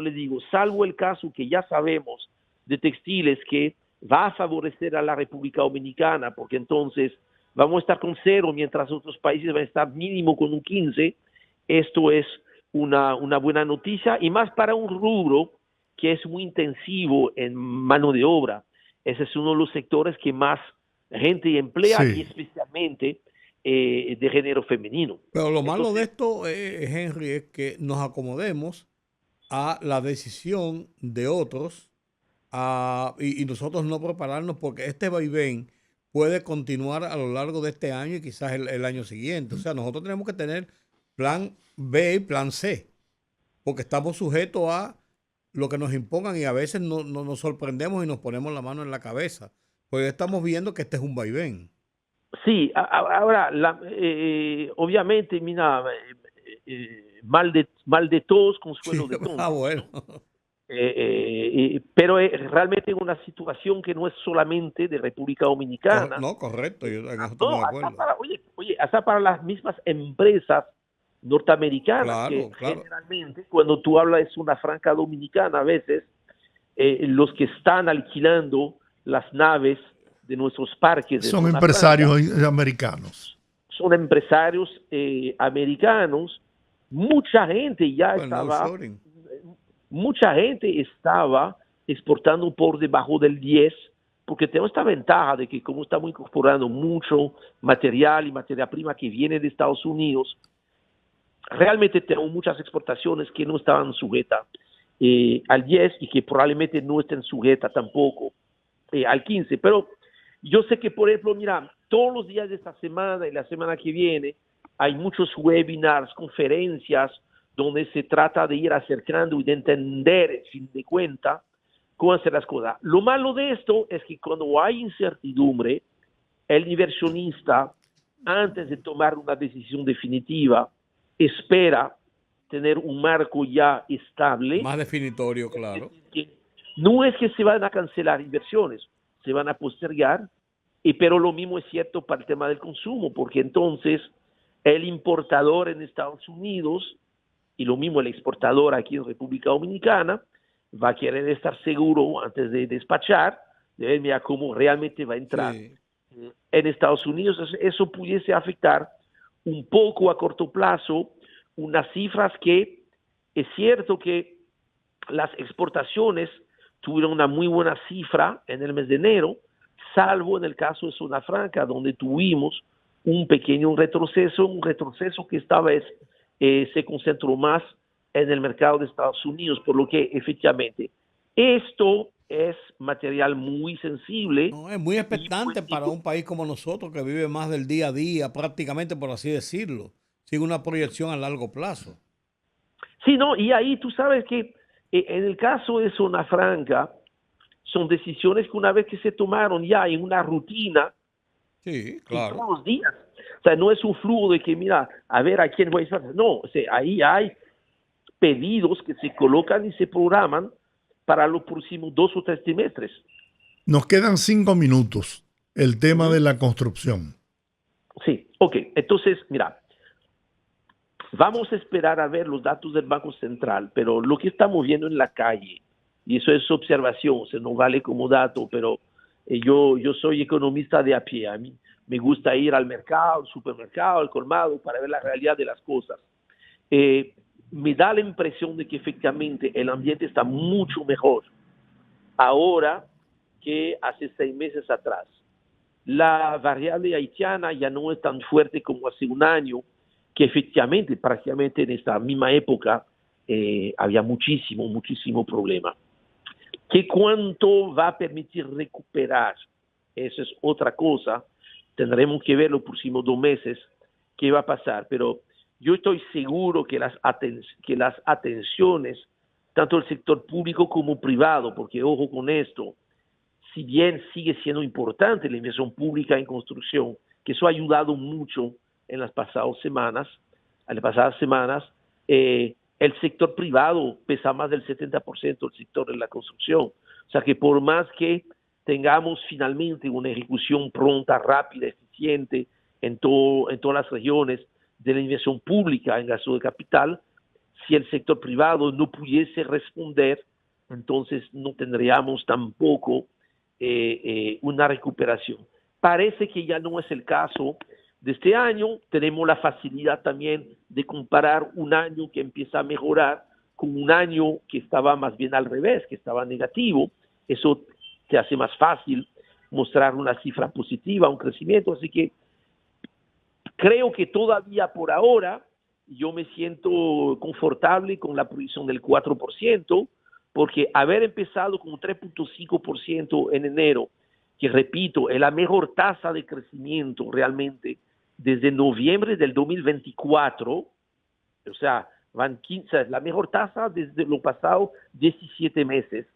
le digo, salvo el caso que ya sabemos de textiles que va a favorecer a la República Dominicana, porque entonces vamos a estar con 0, mientras otros países van a estar mínimo con un 15, esto es una buena noticia, y más para un rubro que es muy intensivo en mano de obra. Ese es uno de los sectores que más gente emplea, sí, y especialmente de género femenino. Pero lo malo de esto, Henry, es que nos acomodemos a la decisión de otros y nosotros no prepararnos, porque este vaivén puede continuar a lo largo de este año y quizás el año siguiente. O sea, nosotros tenemos que tener plan B y plan C, porque estamos sujetos a lo que nos impongan, y a veces no nos sorprendemos y nos ponemos la mano en la cabeza, porque estamos viendo que este es un vaivén. Sí, ahora, obviamente, mira, mal de todos, consuelo, sí, de todos. Bueno. Pero realmente es una situación que no es solamente de República Dominicana. No, correcto, yo estoy de acuerdo. Hasta para las mismas empresas norteamericanas, claro, que generalmente cuando tú hablas de zona franca dominicana, a veces los que están alquilando las naves de nuestros parques. Son empresarios americanos. son empresarios americanos, mucha gente ya mucha gente estaba exportando por debajo del 10, porque tenemos esta ventaja de que como estamos incorporando mucho material y materia prima que viene de Estados Unidos, realmente tenemos muchas exportaciones que no estaban sujetas al 10 y que probablemente no estén sujetas tampoco al 15. Pero yo sé que, por ejemplo, mira, todos los días de esta semana y la semana que viene hay muchos webinars, conferencias, donde se trata de ir acercando y de entender, en fin de cuenta, cómo hacer las cosas. Lo malo de esto es que cuando hay incertidumbre, el inversionista, antes de tomar una decisión definitiva, espera tener un marco ya estable. Más definitorio, claro. No es que se van a cancelar inversiones, se van a postergar, pero lo mismo es cierto para el tema del consumo, porque entonces el importador en Estados Unidos y lo mismo el exportador aquí en República Dominicana va a querer estar seguro antes de despachar, de ver mira cómo realmente va a entrar en Estados Unidos. Eso pudiese afectar un poco a corto plazo unas cifras que es cierto que las exportaciones tuvieron una muy buena cifra en el mes de enero, salvo en el caso de Zona Franca, donde tuvimos un pequeño retroceso que esta vez se concentró más en el mercado de Estados Unidos, por lo que efectivamente esto es material muy sensible. No, es muy expectante para un país como nosotros que vive más del día a día, prácticamente por así decirlo, sin una proyección a largo plazo. Sí, no, y ahí tú sabes que en el caso de Zona Franca son decisiones que una vez que se tomaron ya en una rutina, sí, claro, todos los días. O sea, no es un flujo de que, mira, a ver a quién voy a hacer. No, o sea, ahí hay pedidos que se colocan y se programan para los próximos 2 o 3 trimestres. Nos quedan 5 minutos. El tema de la construcción. Sí, ok. Entonces, mira, vamos a esperar a ver los datos del Banco Central, pero lo que estamos viendo en la calle, y eso es observación, o sea, no vale como dato, pero yo soy economista de a pie. A mí me gusta ir al mercado, al supermercado, al colmado, para ver la realidad de las cosas. Me da la impresión de que efectivamente el ambiente está mucho mejor ahora que hace 6 meses atrás. La variable haitiana ya no es tan fuerte como hace un año, que efectivamente, prácticamente en esta misma época, había muchísimo problema. ¿Qué cuánto va a permitir recuperar? Eso es otra cosa. Tendremos que ver los próximos 2 meses qué va a pasar, pero yo estoy seguro que las atenciones, tanto del sector público como privado, porque ojo con esto, si bien sigue siendo importante la inversión pública en construcción, que eso ha ayudado mucho en las pasadas semanas, el sector privado pesa más del 70% del sector de la construcción. O sea que por más que tengamos finalmente una ejecución pronta, rápida, eficiente en todas las regiones de la inversión pública en gasto de capital, si el sector privado no pudiese responder, entonces no tendríamos tampoco una recuperación. Parece que ya no es el caso de este año. Tenemos la facilidad también de comparar un año que empieza a mejorar con un año que estaba más bien al revés, que estaba negativo. Eso te hace más fácil mostrar una cifra positiva, un crecimiento. Así que creo que todavía por ahora yo me siento confortable con la proyección del 4%, porque haber empezado con un 3.5% en enero, que repito, es la mejor tasa de crecimiento realmente desde noviembre del 2024, o sea, van 15, la mejor tasa desde los pasados 17 meses,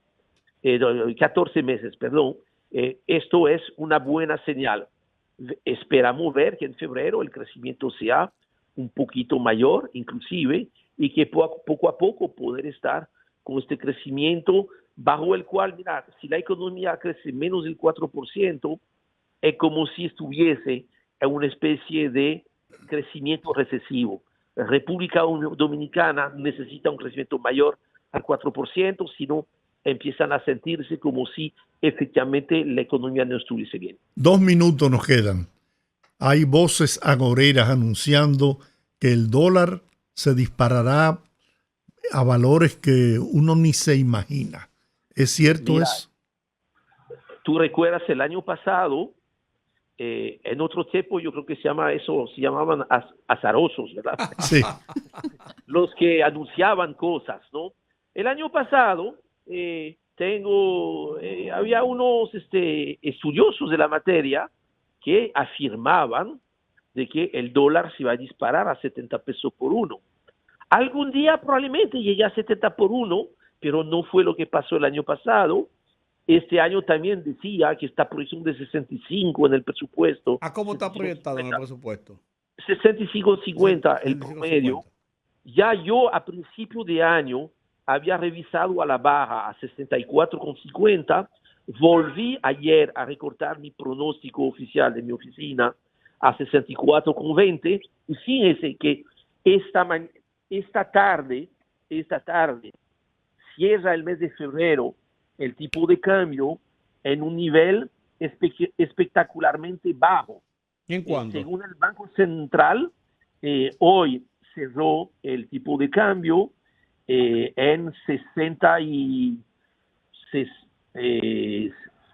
14 meses, perdón. Esto es una buena señal. Esperamos ver que en febrero el crecimiento sea un poquito mayor, inclusive, y que poco a poco poder estar con este crecimiento bajo el cual, mira, si la economía crece menos del 4%, es como si estuviese en una especie de crecimiento recesivo. La República Dominicana necesita un crecimiento mayor al 4%, si no empiezan a sentirse como si efectivamente la economía no estuviese bien. 2 minutos nos quedan. hay voces agoreras anunciando que el dólar se disparará a valores que uno ni se imagina. ¿Es cierto eso? Tú recuerdas el año pasado, en otro tiempo yo creo que se llamaban azarosos, ¿verdad? Sí. Los que anunciaban cosas, ¿no? El año pasado había unos estudiosos de la materia que afirmaban de que el dólar se iba a disparar a 70 pesos por uno. Algún día probablemente llegue a 70 por uno, pero no fue lo que pasó el año pasado. Este año también decía que está proyección de 65 en el presupuesto. ¿A cómo está proyectado en el presupuesto? 65.50 el promedio. Ya yo a principio de año había revisado a la baja a 64.50. Volví ayer a recortar mi pronóstico oficial de mi oficina a 64.20. Y fíjense que esta tarde cierra el mes de febrero el tipo de cambio en un nivel espectacularmente bajo. ¿Y en cuánto? Según el Banco Central, hoy cerró el tipo de cambio en 60 y...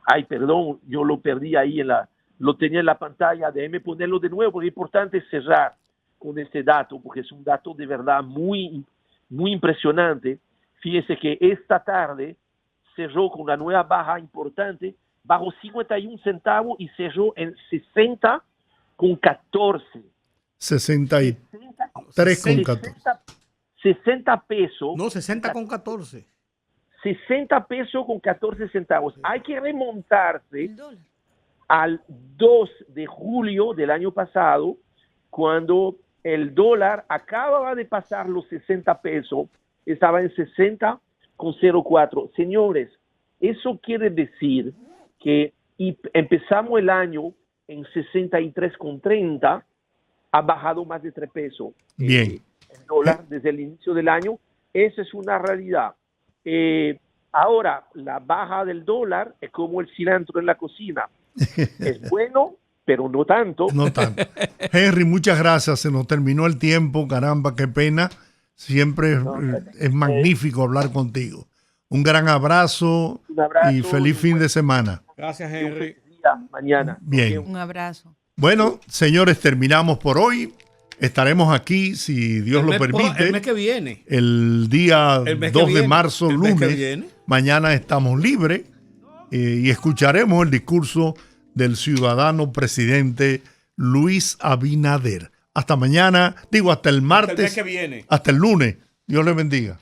ay, perdón, yo lo perdí ahí, lo tenía en la pantalla, déjeme ponerlo de nuevo, porque es importante cerrar con este dato, porque es un dato de verdad muy, muy impresionante. Fíjense que esta tarde cerró con una nueva baja importante, bajó 51 centavos y cerró en 60.14. 63.14. 60 pesos. No, 60.14. 60 pesos con 14 centavos. Hay que remontarse al 2 de julio del año pasado, cuando el dólar acababa de pasar los 60 pesos, estaba en 60.04. Señores, eso quiere decir que empezamos el año en 63.30, ha bajado más de 3 pesos. Bien. El dólar desde el inicio del año. Esa es una realidad. Ahora, la baja del dólar es como el cilantro en la cocina. Es bueno, pero no tanto. No tanto. Henry, muchas gracias. Se nos terminó el tiempo. Caramba, qué pena. Siempre es magnífico hablar contigo. Un gran abrazo, y feliz fin de semana. Gracias, Henry. Mañana. Bien. Un abrazo. Bueno, señores, terminamos por hoy. Estaremos aquí, si Dios lo permite, el mes que viene. El día 2 de marzo, lunes. Mañana estamos libres y escucharemos el discurso del ciudadano presidente Luis Abinader. Hasta mañana, hasta el martes. Hasta el mes que viene. Hasta el lunes. Dios les bendiga.